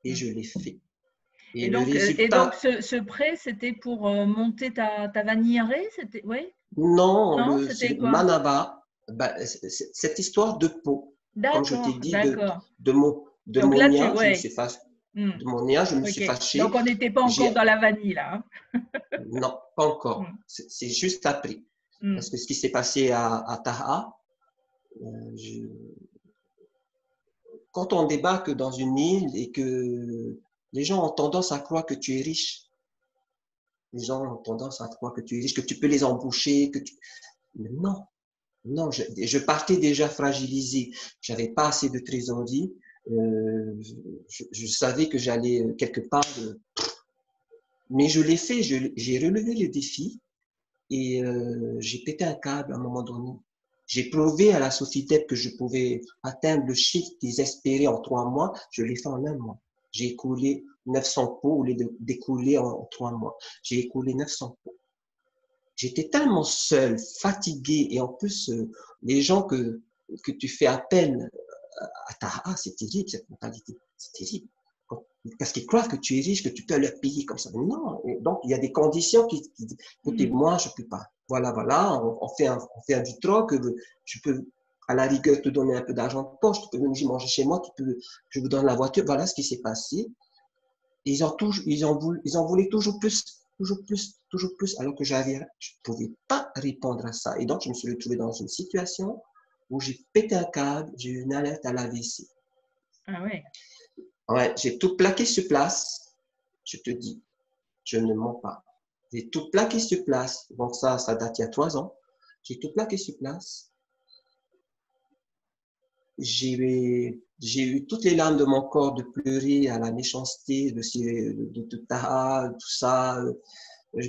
Et je l'ai fait. Et le Et donc résultat, ce prêt, c'était pour monter ta vanillerie? C'était, oui? non, Non, c'est c'était le quoi? Manava, ben, cette histoire de peau, comme je t'ai D'accord, dit, d'accord. de Donc mon là, nia, je me ouais. suis fâché. Hmm, De mon nia, je me suis ok. Donc fâché. on n'était pas encore J'ai, dans la vanille là, non, pas hein. encore. C'est juste après. Hmm, Parce que ce qui s'est passé à Taha, euh, je- quand on débarque dans une île et que les gens ont tendance à croire que tu es riche, les gens ont tendance à croire que tu es riche, que tu peux les embaucher, Mais non, non, je partais déjà fragilisé. J'avais pas assez de trésorerie. Euh, je savais que j'allais quelque part, mais je l'ai fait. J'ai relevé le défi et j'ai pété un câble à un moment donné. J'ai prouvé à la société que je pouvais atteindre le chiffre qu'ils espéraient en 3 mois. Je l'ai fait en un mois. J'ai écoulé 900 pots au lieu d'écouler en 3 mois. J'ai écoulé 900 pots. J'étais tellement seul, fatigué, et en plus, les gens que tu fais appel à Taha, c'est terrible cette mentalité, c'est terrible. Parce qu'ils croient que tu es riche, que tu peux leur payer comme ça. Mais non, et donc il y a des conditions qui disent, écoutez, hmm. moi je ne peux pas. Voilà, voilà, on fait du troc, je peux à la rigueur te donner un peu d'argent de poche, tu peux venir manger chez moi, je vous donne la voiture. Voilà ce qui s'est passé. Ils en voulaient toujours plus, toujours plus, toujours plus, alors que je ne pouvais pas répondre à ça. Et donc, je me suis retrouvé dans une situation où j'ai pété un câble, j'ai eu une alerte à l'AVC. Ah ouais. Ouais, j'ai tout plaqué sur place. Je te dis, je ne mens pas. J'ai tout plaqué sur place. Donc ça date il y a 3 ans. J'ai tout plaqué sur place. J'ai eu toutes les larmes de mon corps de pleurer à la méchanceté de Taha, tout ça,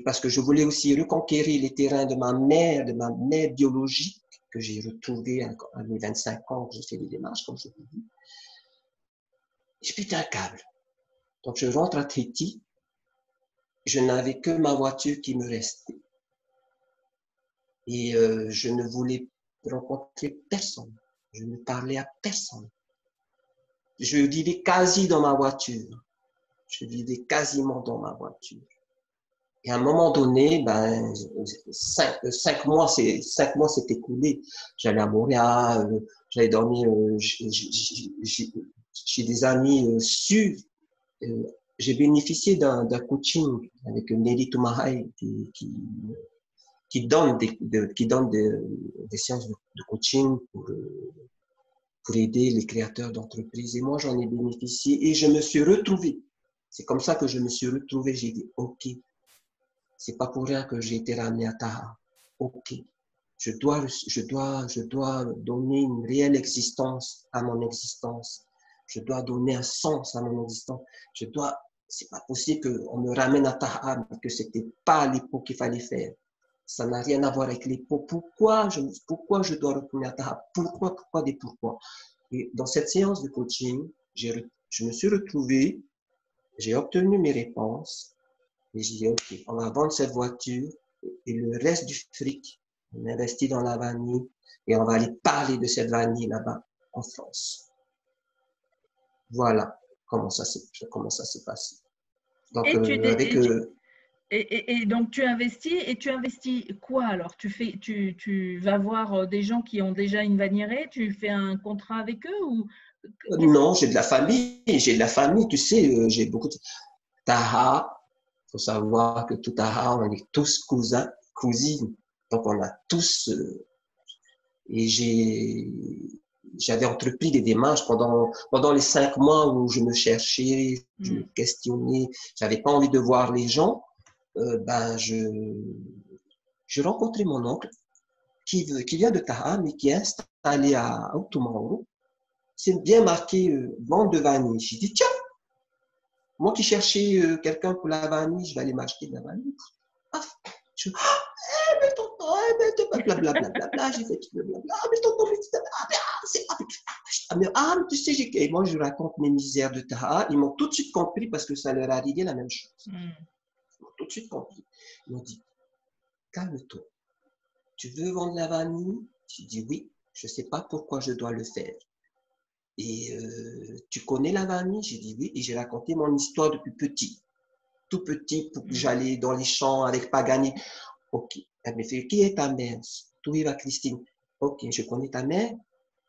parce que je voulais aussi reconquérir les terrains de ma mère biologique, que j'ai retrouvé à mes 25 ans, que j'ai fait des démarches, comme je vous dis. J'ai pété un câble. Donc, je rentre à Tahiti. Je n'avais que ma voiture qui me restait. Et je ne voulais rencontrer personne. Je ne parlais à personne. Je vivais quasi dans ma voiture. Je vivais quasiment dans ma voiture. Et à un moment donné, ben, 5 mois s'est écoulé. J'allais à Montréal, j'allais dormir chez des amis sûrs. Euh, j'ai bénéficié d'un coaching avec Nelly Toumahaï qui donne des séances de coaching pour aider les créateurs d'entreprises. Et moi, j'en ai bénéficié et je me suis retrouvé. C'est comme ça que je me suis retrouvé. J'ai dit, OK, c'est pas pour rien que j'ai été ramené à Taha. OK, je dois donner une réelle existence à mon existence. Je dois donner un sens à mon existence. C'est pas possible qu'on me ramène à Taha, mais que c'était pas l'époque qu'il fallait faire. Ça n'a rien à voir avec l'époque. Pourquoi je dois retourner à Taha? Pourquoi des pourquoi? Et dans cette séance de coaching, je me suis retrouvé, j'ai obtenu mes réponses. Et j'ai dit, OK, on va vendre cette voiture et le reste du fric, on investit dans la vanille et on va aller parler de cette vanille là-bas en France. Voilà comment ça s'est passé. Donc, Et tu, avec. et donc tu investis quoi alors? Tu vas voir des gens qui ont déjà une vanillerie, tu fais un contrat avec eux ou qu'est-ce Non, j'ai de la famille, tu sais, j'ai beaucoup de. Taha, il faut savoir que tout Taha, on est tous cousins, cousines. Donc, on a tous. Et j'avais entrepris des démarches pendant les 5 mois où je me cherchais, je me questionnais, j'avais pas envie de voir les gens. Ben, je rencontrais mon oncle qui vient de Taha, mais qui est installé à Outoumaro. C'est bien marqué vente de vanille. J'ai dit, tiens, moi qui cherchais quelqu'un pour la vanille, je vais aller m'acheter de la vanille. Ah, mais tonton, mais blablabla, j'ai fait tout le blabla, mais tonton, mais tu sais, et moi je raconte mes misères de Taha, ils m'ont tout de suite compris parce que ça leur a arrivé la même chose. Ils m'ont tout de suite compris. Ils m'ont dit, calme-toi, tu veux vendre la vanille, J'ai dit oui, je ne sais pas pourquoi je dois le faire. Et tu connais la vanille? J'ai dit oui, et j'ai raconté mon histoire depuis petit. Tout petit, pour que j'allais dans les champs avec Pagani. Ok. Elle me fait, qui est ta mère? Tout va Christine. Ok, je connais ta mère.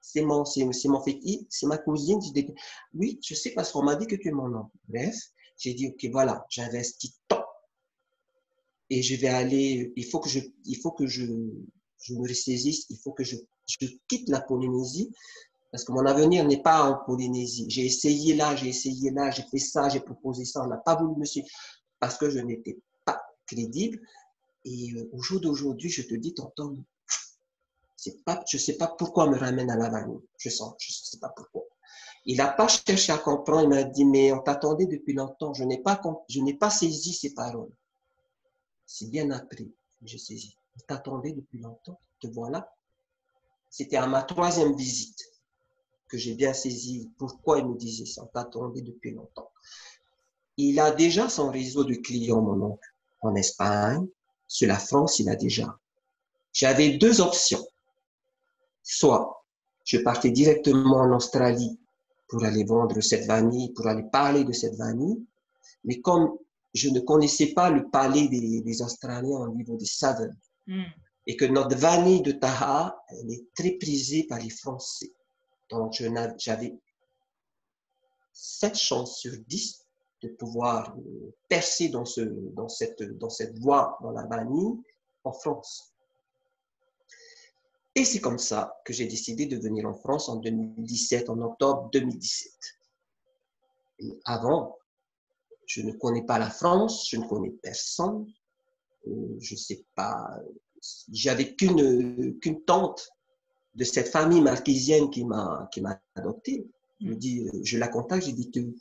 C'est mon fille, c'est ma cousine. Oui, je sais parce qu'on m'a dit que tu es mon oncle. Bref, j'ai dit, ok, voilà, j'investis tant. Et je vais aller, il faut que je me ressaisisse, il faut que je quitte la Polynésie parce que mon avenir n'est pas en Polynésie. J'ai essayé là, j'ai fait ça, j'ai proposé ça, on n'a pas voulu me suivre parce que je n'étais pas crédible. Et au jour d'aujourd'hui, je te dis, tonton, je ne sais pas pourquoi on me ramène à la vanille. Je ne sais pas pourquoi. Il n'a pas cherché à comprendre, il m'a dit, mais on t'attendait depuis longtemps, je n'ai pas saisi ces paroles. C'est bien après que j'ai saisi. On t'attendait depuis longtemps, te voilà. C'était à ma 3e visite que j'ai bien saisi pourquoi il me disait ça, on t'attendait depuis longtemps. Il a déjà son réseau de clients, mon oncle, en Espagne. Sur la France, il a déjà. J'avais 2 options. Soit je partais directement en Australie pour aller vendre cette vanille, pour aller parler de cette vanille, mais comme je ne connaissais pas le palais des Australiens au niveau des saveurs, et que notre vanille de Taha, elle est très prisée par les Français. Donc, j'avais 7 chances sur 10 de pouvoir percer dans cette voie, dans la vanille, en France. Et c'est comme ça que j'ai décidé de venir en France en 2017, en octobre 2017. Et avant, je ne connais pas la France, je ne connais personne, je ne sais pas, j'avais qu'une tante de cette famille marquisienne qui m'a adopté. Je la contacte, j'ai dit, tu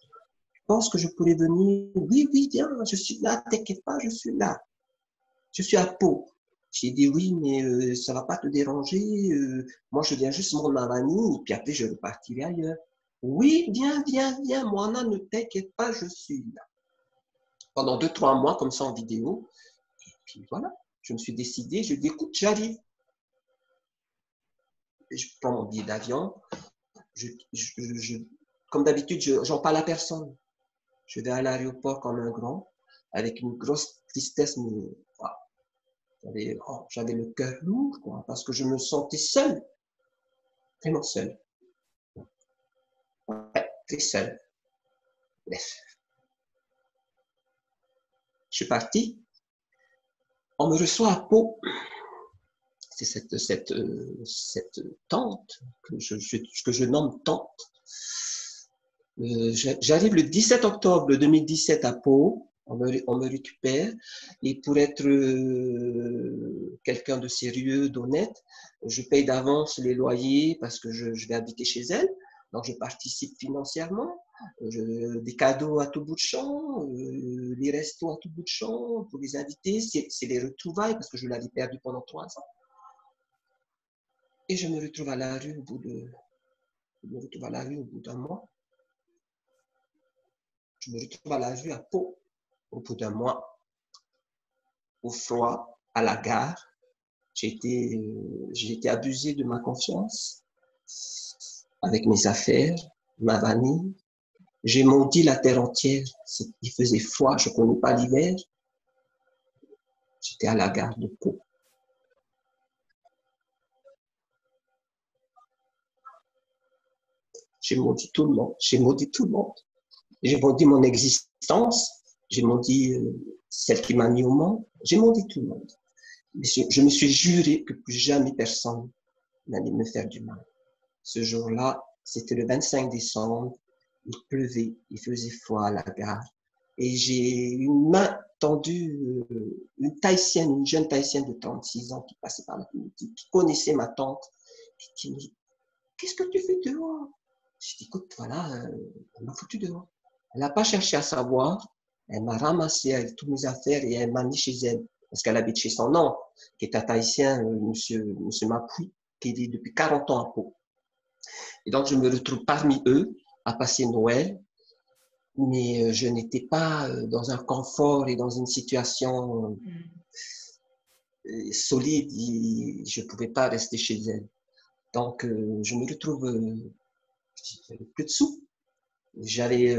penses que je pourrais venir? Oui, oui, viens, je suis là, t'inquiète pas, je suis là. Je suis à Pau. J'ai dit oui, mais ça va pas te déranger. Moi, je viens juste vendre ma vanille, puis après, je repartirai ailleurs. Oui, viens, viens, viens, Moana, ne t'inquiète pas, je suis là. Pendant 2-3 mois, comme ça, en vidéo. Et puis voilà, je me suis décidé, je dis, écoute, j'arrive. Je prends mon billet d'avion. Comme d'habitude, j'en parle à personne. Je vais à l'aéroport comme un grand, avec une grosse tristesse, mais j'avais le cœur lourd, quoi, parce que je me sentais seul, vraiment seul. Ouais, très seul. Bref. Je suis parti. On me reçoit à Pau. C'est cette tante que je nomme tante. J'arrive le 17 octobre 2017 à Pau. On me récupère. Et pour être quelqu'un de sérieux, d'honnête, je paye d'avance les loyers parce que je vais habiter chez elle. Donc, je participe financièrement. Des cadeaux à tout bout de champ, les restos à tout bout de champ pour les invités. C'est les retrouvailles parce que je l'avais perdu pendant 3 ans. Et je me retrouve à la rue au bout d'un mois. Je me retrouve à la rue à Pau au bout d'un mois, au froid, à la gare. J'ai été abusé de ma confiance avec mes affaires, ma vanille. J'ai maudit la terre entière. Il faisait froid, je ne connais pas l'hiver. J'étais à la gare de Pau. J'ai maudit tout le monde. J'ai maudit tout le monde. J'ai maudit mon existence. J'ai maudit celle qui m'a mis au monde. J'ai maudit tout le monde. Mais je me suis juré que plus jamais personne n'allait me faire du mal. Ce jour-là, c'était le 25 décembre. Il pleuvait, il faisait froid à la gare. Et j'ai une main tendue, une jeune Tahitienne de 36 ans qui passait par la clinique, qui connaissait ma tante, qui me dit, qu'est-ce que tu fais dehors? Je dis, écoute, voilà, elle m'a foutu dehors. Elle n'a pas cherché à savoir. Elle m'a ramassé avec toutes mes affaires et elle m'a mis chez elle. Parce qu'elle habite chez son oncle, qui est un Tahitien, monsieur Mapui, qui vit depuis 40 ans à Pau. Et donc, je me retrouve parmi eux à passer Noël. Mais je n'étais pas dans un confort et dans une situation solide, je ne pouvais pas rester chez elle. Donc, je me retrouve plus de sous. J'avais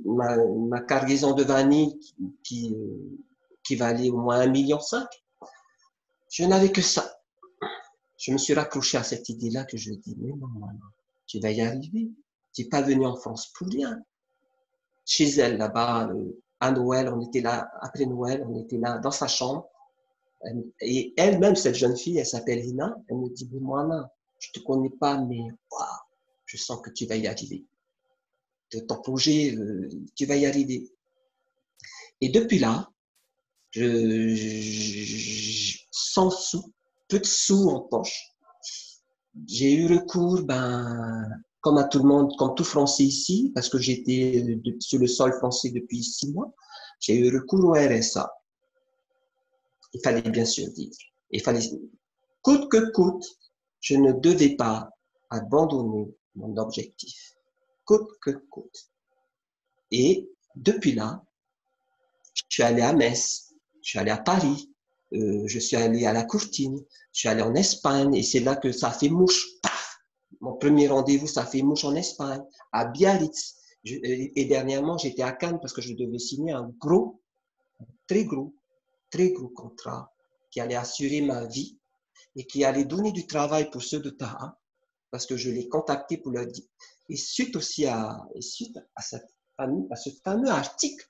ma cargaison de vanille qui valait au moins 1,5 million. Je n'avais que ça. Je me suis raccroché à cette idée-là que je dis, mais non, maman, tu vas y arriver. Tu n'es pas venu en France pour rien. Chez elle, là-bas, à Noël, on était là, après Noël, on était là dans sa chambre. Et elle-même, cette jeune fille, elle s'appelle Lina, elle me dit, moi, non, je te connais pas, mais wow, je sens que tu vas y arriver. De ton projet, tu vas y arriver. Et depuis là, sans sous, peu de sous en poche, j'ai eu recours, comme à tout le monde, comme tout Français ici, parce que j'étais sur le sol français depuis 6 mois, j'ai eu recours au RSA. Il fallait bien sûr vivre. Il fallait, coûte que coûte, je ne devais pas abandonner mon objectif. Coûte que coûte. Et depuis là, je suis allé à Metz, je suis allé à Paris, je suis allé à la Courtine, je suis allé en Espagne et c'est là que ça fait mouche. Paf! Mon premier rendez-vous, ça fait mouche en Espagne, à Biarritz. Et dernièrement, j'étais à Cannes parce que je devais signer un très gros contrat qui allait assurer ma vie et qui allait donner du travail pour ceux de Taha parce que je l'ai contacté pour leur dire. Et suite à ce fameux article,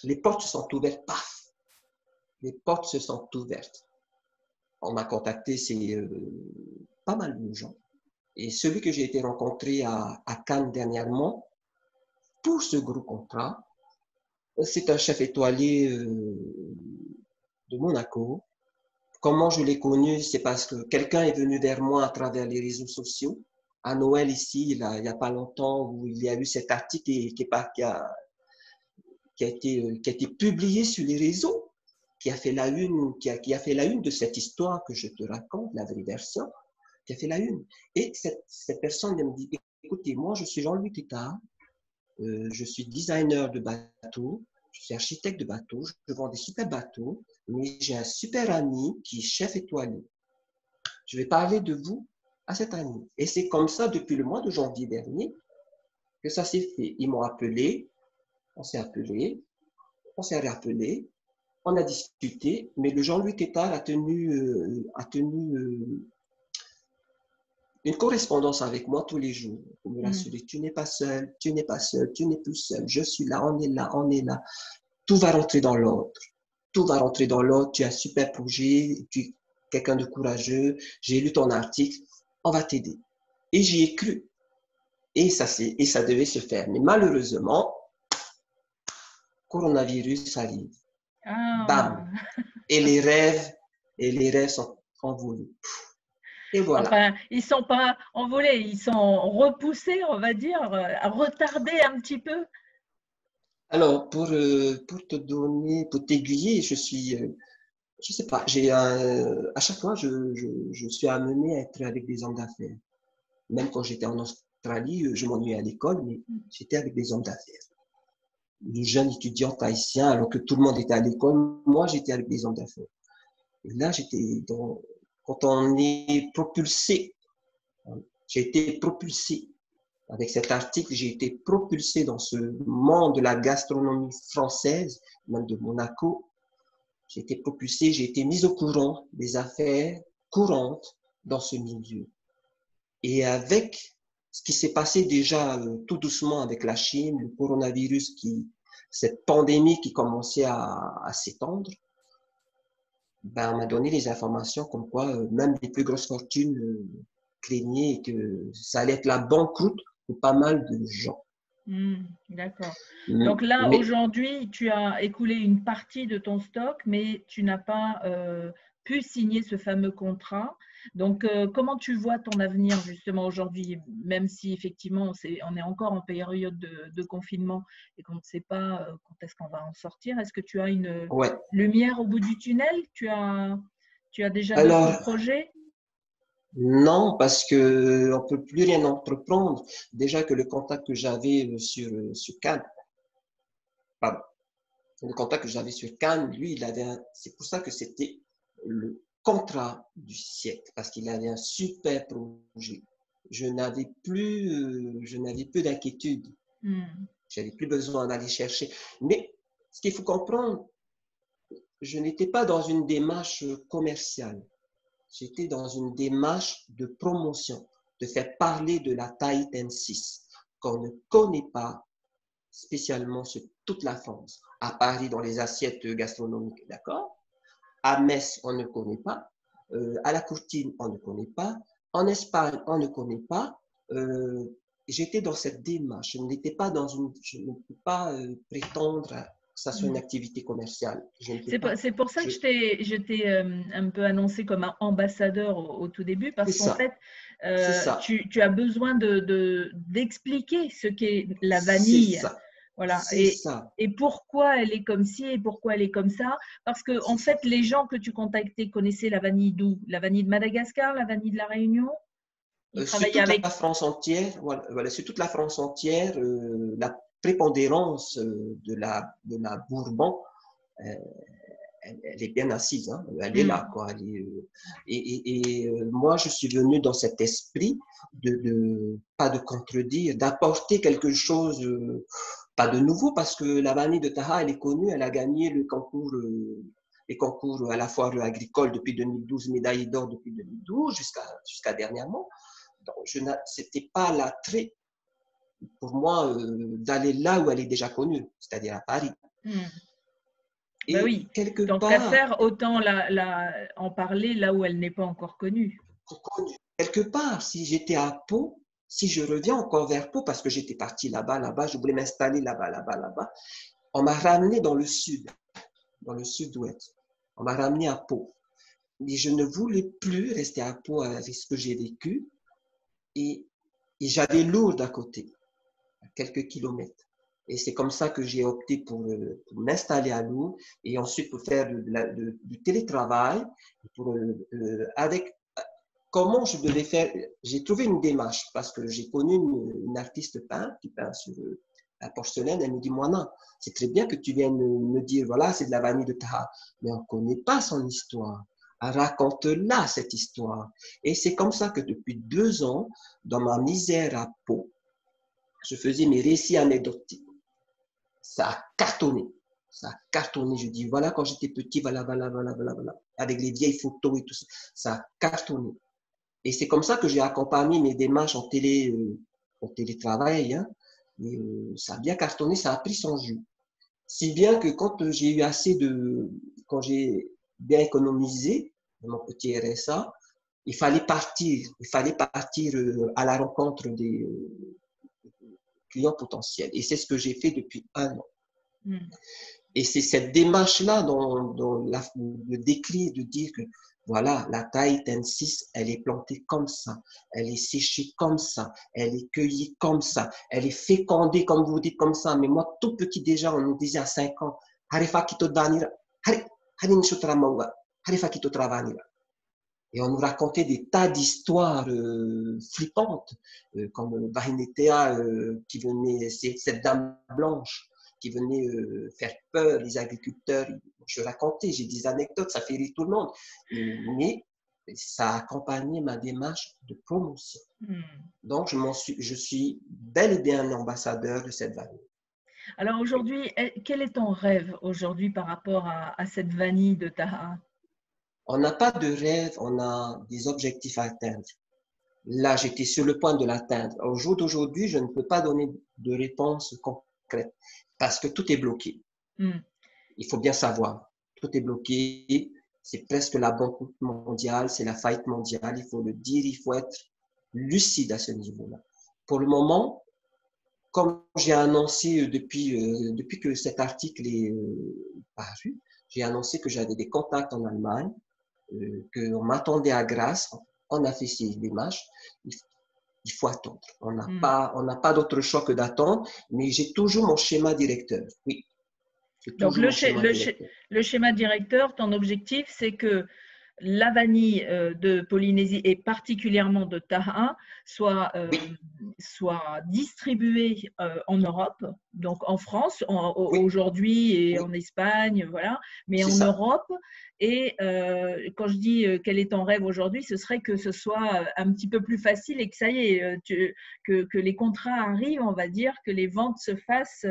les portes se sont ouvertes, paf, les portes se sont ouvertes. On m'a contacté, c'est pas mal de gens. Et celui que j'ai été rencontré à Cannes dernièrement, pour ce gros contrat, c'est un chef étoilé de Monaco. Comment je l'ai connu, c'est parce que quelqu'un est venu vers moi à travers les réseaux sociaux. À Noël ici, il y a pas longtemps, où il y a eu cet article qui a été publié sur les réseaux, qui a fait la une de cette histoire que je te raconte, la vraie version, qui a fait la une. Et cette personne me dit, écoutez, moi je suis Jean-Louis Tétard, je suis designer de bateaux, je suis architecte de bateaux, je vends des super bateaux, mais j'ai un super ami qui est chef étoilé. Je vais parler de vous à cet ami. Et c'est comme ça, depuis le mois de janvier dernier, que ça s'est fait. Ils m'ont appelé, on s'est appelé, on s'est rappelé, on a discuté, mais le Jean-Louis Tétard a tenu une correspondance avec moi tous les jours pour me rassurer. Tu n'es pas seul, tu n'es pas seul, tu n'es plus seul. Je suis là, on est là, on est là. Tout va rentrer dans l'ordre. Tout va rentrer dans l'ordre. Tu as un super projet, tu es quelqu'un de courageux. J'ai lu ton article, on va t'aider. Et j'y ai cru. Et ça devait se faire. Mais malheureusement, coronavirus arrive. Bam. Ah. Et les rêves sont envolés. Et voilà. Enfin, ils ne sont pas envolés, ils sont repoussés, on va dire, retardés un petit peu. Alors, pour te donner, pour t'aiguiller, je sais pas, à chaque fois, je suis amené à être avec des hommes d'affaires. Même quand j'étais en Australie, je m'ennuyais à l'école, mais j'étais avec des hommes d'affaires. Les jeunes étudiants haïtiens, alors que tout le monde était à l'école, moi, j'étais avec des hommes d'affaires. Et là, quand on est propulsé, j'ai été propulsé. Avec cet article, j'ai été propulsé dans ce monde de la gastronomie française, même de Monaco. J'ai été propulsé, j'ai été mis au courant des affaires courantes dans ce milieu. Et avec ce qui s'est passé déjà tout doucement avec la Chine, le coronavirus, cette pandémie qui commençait à s'étendre, on m'a donné les informations comme quoi même les plus grosses fortunes craignaient que ça allait être la banqueroute pour pas mal de gens. D'accord. Donc là, Mais aujourd'hui, tu as écoulé une partie de ton stock, mais tu n'as pas pu signer ce fameux contrat. Donc, comment tu vois ton avenir justement aujourd'hui, même si effectivement on est encore en période de confinement et qu'on ne sait pas quand est-ce qu'on va en sortir? Est-ce que tu as une ouais. lumière au bout du tunnel? Tu as déjà d'autres Alors, projets? non, parce que on peut plus rien entreprendre. Déjà que le contact que j'avais sur Cannes, pardon, le contact que j'avais sur Cannes, lui, c'est pour ça que c'était le contrat du siècle parce qu'il avait un super projet. Je n'avais plus d'inquiétude. Je n'avais plus besoin d'aller chercher. Mais ce qu'il faut comprendre, je n'étais pas dans une démarche commerciale. J'étais dans une démarche de promotion, de faire parler de la Tahitensis, qu'on ne connaît pas spécialement sur toute la France. À Paris, dans les assiettes gastronomiques, d'accord? À Metz, on ne connaît pas. À la Courtine, on ne connaît pas. En Espagne, on ne connaît pas. J'étais dans cette démarche. Je ne peux pas prétendre que ça soit une activité commerciale. C'est pour ça que je t'ai un peu annoncé comme un ambassadeur au tout début, parce qu'en fait, tu as besoin d'expliquer ce qu'est la vanille. Voilà. Et pourquoi elle est comme ci et pourquoi elle est comme ça. Parce que, en fait, les gens que tu contactais connaissaient la vanille d'où? La vanille de Madagascar, la vanille de la Réunion? Sur toute la France entière, voilà, sur toute la France entière, la prépondérance de la Bourbon, elle est bien assise, hein, elle est là, quoi. Moi, je suis venu dans cet esprit pas de contredire, d'apporter quelque chose, pas de nouveau, parce que la vanille de Taha, elle est connue, elle a gagné les concours à la foire agricole depuis 2012, médaille d'or depuis 2012 jusqu'à dernièrement. Donc, c'était pas l'attrait pour moi d'aller là où elle est déjà connue, c'est-à-dire à Paris. Et oui, quelque tant qu'à faire, autant en parler là où elle n'est pas encore connue. Quelque part, si j'étais à Pau, si je reviens encore vers Pau, parce que j'étais parti là-bas, je voulais m'installer là-bas, on m'a ramené dans le sud, dans le sud-ouest. On m'a ramené à Pau. Et je ne voulais plus rester à Pau avec ce que j'ai vécu. Et j'avais Lourdes à côté, à quelques kilomètres. Et c'est comme ça que j'ai opté pour m'installer à Lourdes et ensuite pour faire du télétravail. Comment je devais faire? J'ai trouvé une démarche parce que j'ai connu une artiste peintre qui peint sur la porcelaine. Elle me dit, Moana, c'est très bien que tu viennes me dire, voilà, c'est de la vanille de Taha, mais on ne connaît pas son histoire. Raconte-la cette histoire. Et c'est comme ça que depuis 2 ans, dans ma misère à Pau, je faisais mes récits anecdotiques. Ça a cartonné. Ça a cartonné. Je dis, voilà, quand j'étais petit, voilà. Avec les vieilles photos et tout ça. Ça a cartonné. Et c'est comme ça que j'ai accompagné mes démarches en télétravail. Hein. Et, ça a bien cartonné, ça a pris son jus. Si bien que quand j'ai bien économisé mon petit RSA, il fallait partir à la rencontre des clients potentiels. Et c'est ce que j'ai fait depuis 1 an. Et c'est cette démarche-là dont le décrit de dire que voilà, la Tahitensis, elle est plantée comme ça, elle est séchée comme ça, elle est cueillie comme ça, elle est fécondée comme vous dites comme ça. Mais moi, tout petit déjà, on me disait à 5 ans, et on nous racontait des tas d'histoires flippantes, comme Vahinetea qui venait, cette dame blanche qui venait faire peur les agriculteurs. Je racontais, j'ai des anecdotes, ça fait rire tout le monde, mais ça a accompagné ma démarche de promotion. Donc, je suis bel et bien un ambassadeur de cette vanille. Alors aujourd'hui, quel est ton rêve aujourd'hui par rapport à cette vanille de Taha? On n'a pas de rêve, on a des objectifs à atteindre. Là, j'étais sur le point de l'atteindre. Au jour d'aujourd'hui, je ne peux pas donner de réponse concrète parce que tout est bloqué. Il faut bien savoir, tout est bloqué. C'est presque la banqueroute mondiale, c'est la faillite mondiale. Il faut le dire, il faut être lucide à ce niveau-là. Pour le moment, comme j'ai annoncé depuis que cet article est paru, j'ai annoncé que j'avais des contacts en Allemagne, qu'on m'attendait à Grasse. On a fait ces démarches. Il faut attendre. On n'a pas d'autre choix que d'attendre, mais j'ai toujours mon schéma directeur. Oui. Donc, le schéma directeur, ton objectif, c'est que la vanille de Polynésie et particulièrement de Taha Oui, soit distribuée en Europe, donc en France oui, aujourd'hui et oui, en Espagne, voilà, mais c'est en ça. Europe. Et quand je dis quel est ton rêve aujourd'hui, ce serait que ce soit un petit peu plus facile et que ça y est, que les contrats arrivent, on va dire, que les ventes se fassent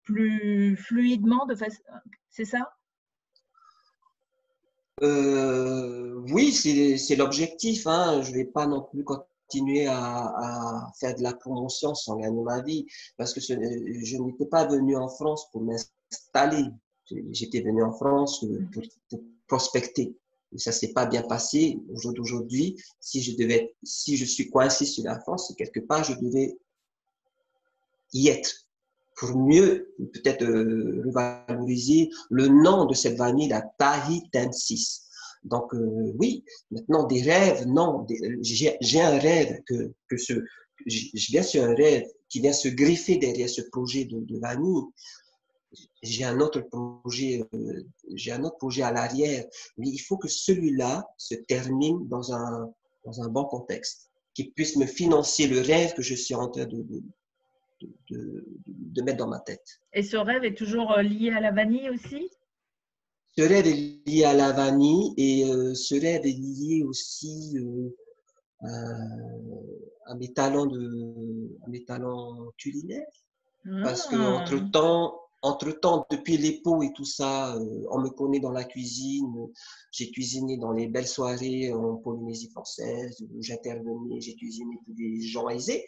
plus fluidement, c'est ça? Oui, c'est l'objectif, hein. Je vais pas non plus continuer à faire de la promotion sans gagner ma vie, parce que je n'étais pas venu en France pour m'installer. J'étais venu en France pour prospecter. Et ça s'est pas bien passé. Aujourd'hui, si je suis coincé sur la France, c'est quelque part, je devais y être pour mieux peut-être revaloriser le nom de cette vanille, la Tahitensis. Donc oui, maintenant des rêves, non, j'ai un rêve je viens sur un rêve qui vient se greffer derrière ce projet de vanille. J'ai un autre j'ai un autre projet à l'arrière, mais il faut que celui-là se termine dans un bon contexte, qui puisse me financer le rêve que je suis en train de mettre dans ma tête. Et ce rêve est toujours lié à la vanille aussi? Ce rêve est lié à la vanille et ce rêve est lié aussi à mes talents culinaires. Parce que Ah, entre temps, depuis les pots et tout ça, on me connaît dans la cuisine. J'ai cuisiné dans les belles soirées en Polynésie française où j'intervenais, j'ai cuisiné pour des gens aisés.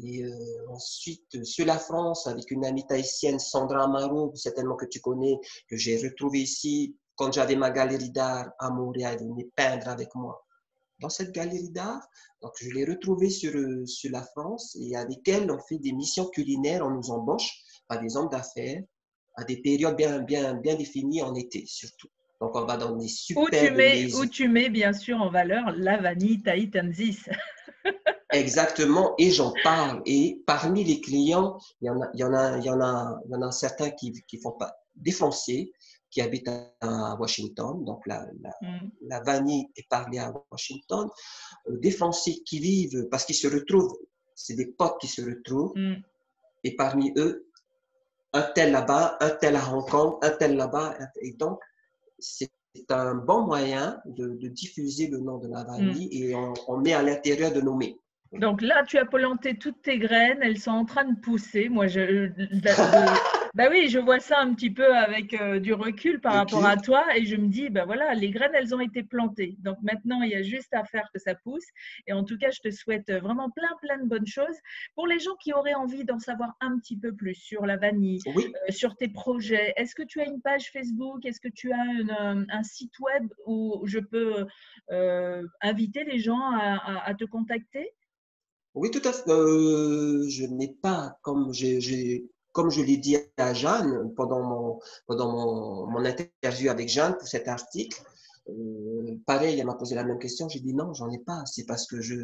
Et ensuite, sur la France, avec une amie tahitienne, Sandra Amaro, certainement que tu connais, que j'ai retrouvée ici quand j'avais ma galerie d'art à Montréal. Elle venait peindre avec moi dans cette galerie d'art. Donc, je l'ai retrouvée sur la France et avec elle, on fait des missions culinaires, on nous embauche par des hommes d'affaires à des périodes bien définies en été surtout. Donc, on va dans des superbes où maisons. tu mets bien sûr en valeur la vanille Tahitensis. Exactement, et j'en parle. Et parmi les clients, il y en a certains qui font pas des Français qui habitent à Washington. Donc Mm, la vanille est parlée à Washington. Des Français qui vivent parce qu'ils se retrouvent, c'est des potes qui se retrouvent. mm. Et parmi eux, un tel là-bas, un tel à Hong Kong, un tel là-bas. Et donc, c'est un bon moyen de diffuser le nom de la Mm. vanille et on met à l'intérieur de nos mets. Donc là, tu as planté toutes tes graines, elles sont en train de pousser. Moi, bah oui, je vois ça un petit peu avec du recul par rapport à Recul. toi et je me dis, bah voilà, les graines, elles ont été plantées. Donc maintenant, il y a juste à faire que ça pousse. Et en tout cas, je te souhaite vraiment plein de bonnes choses. Pour les gens qui auraient envie d'en savoir un petit peu plus sur la vanille, Oui, sur tes projets, est-ce que tu as une page Facebook? Est-ce que tu as un site web où je peux inviter les gens à te contacter? oui, tout à fait. Je n'ai pas, comme je l'ai dit à Jeanne pendant mon interview avec Jeanne pour cet article, pareil, elle m'a posé la même question. J'ai dit non, j'en ai pas. C'est parce que je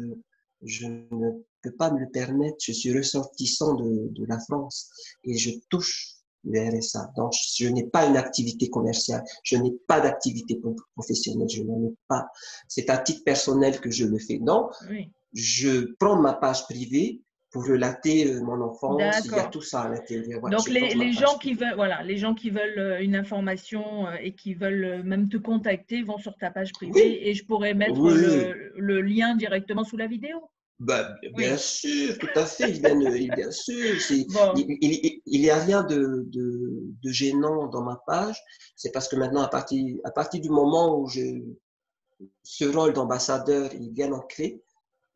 ne peux pas me le permettre. Je suis ressortissant de la France et je touche le RSA. Donc, je n'ai pas une activité commerciale. Je n'ai pas d'activité professionnelle. Je n'en ai pas. C'est à titre personnel que je le fais. Donc, Oui. je prends ma page privée pour relater mon enfance. Il y a D'accord. tout ça à l'intérieur. Ouais, Donc je lance ma les page gens qui privée. veulent, voilà, les gens qui veulent une information et qui veulent même te contacter vont sur ta page Oui, privée et je pourrais mettre oui, le lien directement sous la vidéo. bah, bien Oui. sûr, tout à fait. Bien sûr, Bon. il y a rien de gênant dans ma page. C'est parce que maintenant, à partir du moment où ce rôle d'ambassadeur est bien ancré,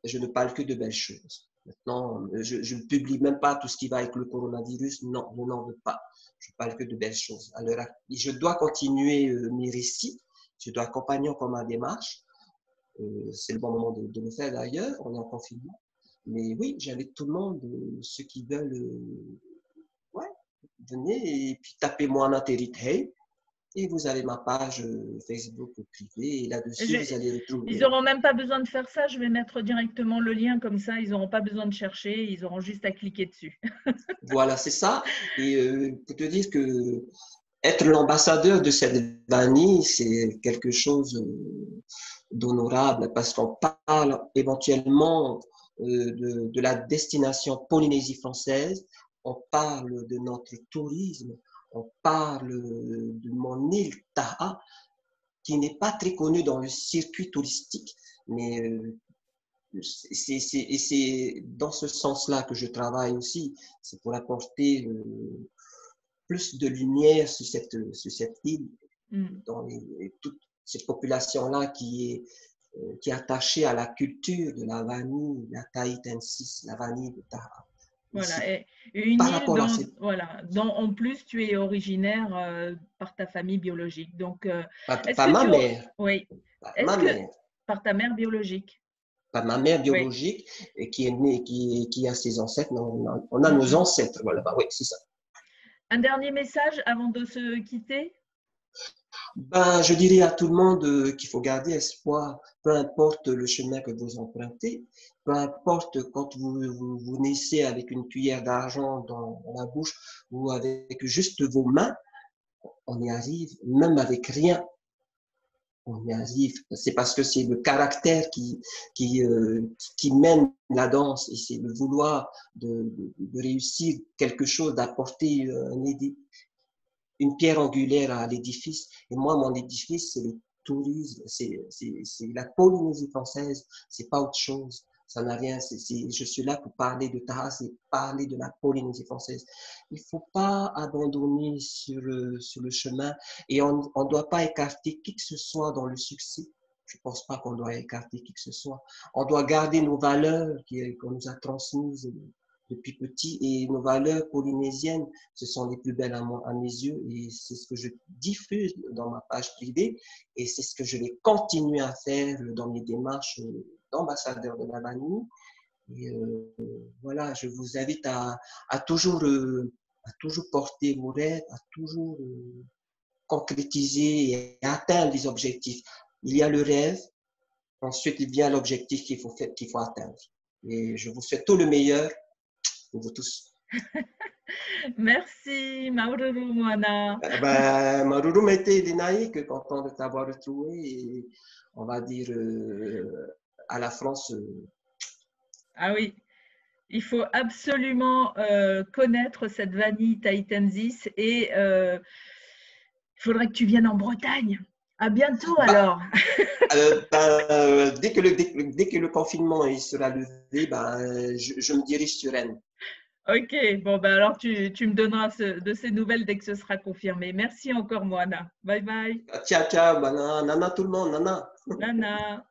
je ne parle que de belles choses. Maintenant, je ne publie même pas tout ce qui va avec le coronavirus. Non, je n'en veux pas. Je parle que de belles choses. Alors, je dois continuer mes récits. Je dois accompagner encore ma démarche. C'est le bon moment de le faire d'ailleurs. On est en confinement. Mais oui, j'invite tout le monde, ceux qui veulent, ouais, venez et puis tapez-moi en Interit Hey et vous avez ma page Facebook privée et là-dessus, vous Je- allez Ils retrouver. n'auront même pas besoin de faire ça. Je vais mettre directement le lien comme ça. Ils n'auront pas besoin de chercher. Ils auront juste à cliquer dessus. Voilà, c'est ça. Et pour te dire que être l'ambassadeur de cette vanille, c'est quelque chose. d'honorable parce qu'on parle éventuellement de la destination Polynésie française, on parle de notre tourisme, on parle de mon île Taha, qui n'est pas très connue dans le circuit touristique, mais c'est dans ce sens-là que je travaille aussi, c'est pour apporter plus de lumière sur cette île, dans toute cette population-là qui est attachée à la culture de la vanille, la tahitensis, la vanille de Taha. Voilà, et une Par île rapport à dont, cette... voilà, dont en plus tu es originaire par ta famille biologique. Donc, est-ce Pas que ma tu... mère, Oui, ma est-ce que mère, par ta mère biologique? pas ma mère Oui. biologique, et qui est née, qui a ses ancêtres, on a Mm, nos mm. ancêtres, voilà, bah oui, c'est ça. Un dernier message avant de se quitter? Ben, je dirais à tout le monde qu'il faut garder espoir, peu importe le chemin que vous empruntez, peu importe quand vous naissez avec une cuillère d'argent dans la bouche ou avec juste vos mains, on y arrive, même avec rien, on y arrive. C'est parce que c'est le caractère qui mène la danse et c'est le vouloir de réussir quelque chose, d'apporter une pierre angulaire à l'édifice. Et moi, mon édifice, c'est le tourisme, c'est la Polynésie française, c'est pas autre chose. Ça n'a rien, je suis là pour parler de Taha, c'est parler de la Polynésie française. Il faut pas abandonner sur le chemin et on ne doit pas écarter qui que ce soit dans le succès. Je pense pas qu'on doit écarter qui que ce soit. On doit garder nos valeurs qu'on nous a transmises depuis petit et nos valeurs polynésiennes, ce sont les plus belles à mes yeux et c'est ce que je diffuse dans ma page privée et c'est ce que je vais continuer à faire dans mes démarches d'ambassadeur de la vanille. Et voilà, je vous invite à toujours porter vos rêves, à toujours concrétiser et atteindre les objectifs. Il y a le rêve, ensuite il vient l'objectif qu'il faut atteindre. Et je vous souhaite tout le meilleur pour vous tous. Merci, Maururu Moana. Maruru Mete Dinaïk, content de t'avoir retrouvé et on va dire à la France. Ah oui, il faut absolument connaître cette vanille tahitensis et il faudrait que tu viennes en Bretagne. À bientôt Bah, alors. dès que le confinement il sera levé, je me dirige sur Rennes. Ok, bon, ben alors tu me donneras de ces nouvelles dès que ce sera confirmé. Merci encore, Moana. Bye bye. Ciao, ciao, nana tout le monde, nana. Nana.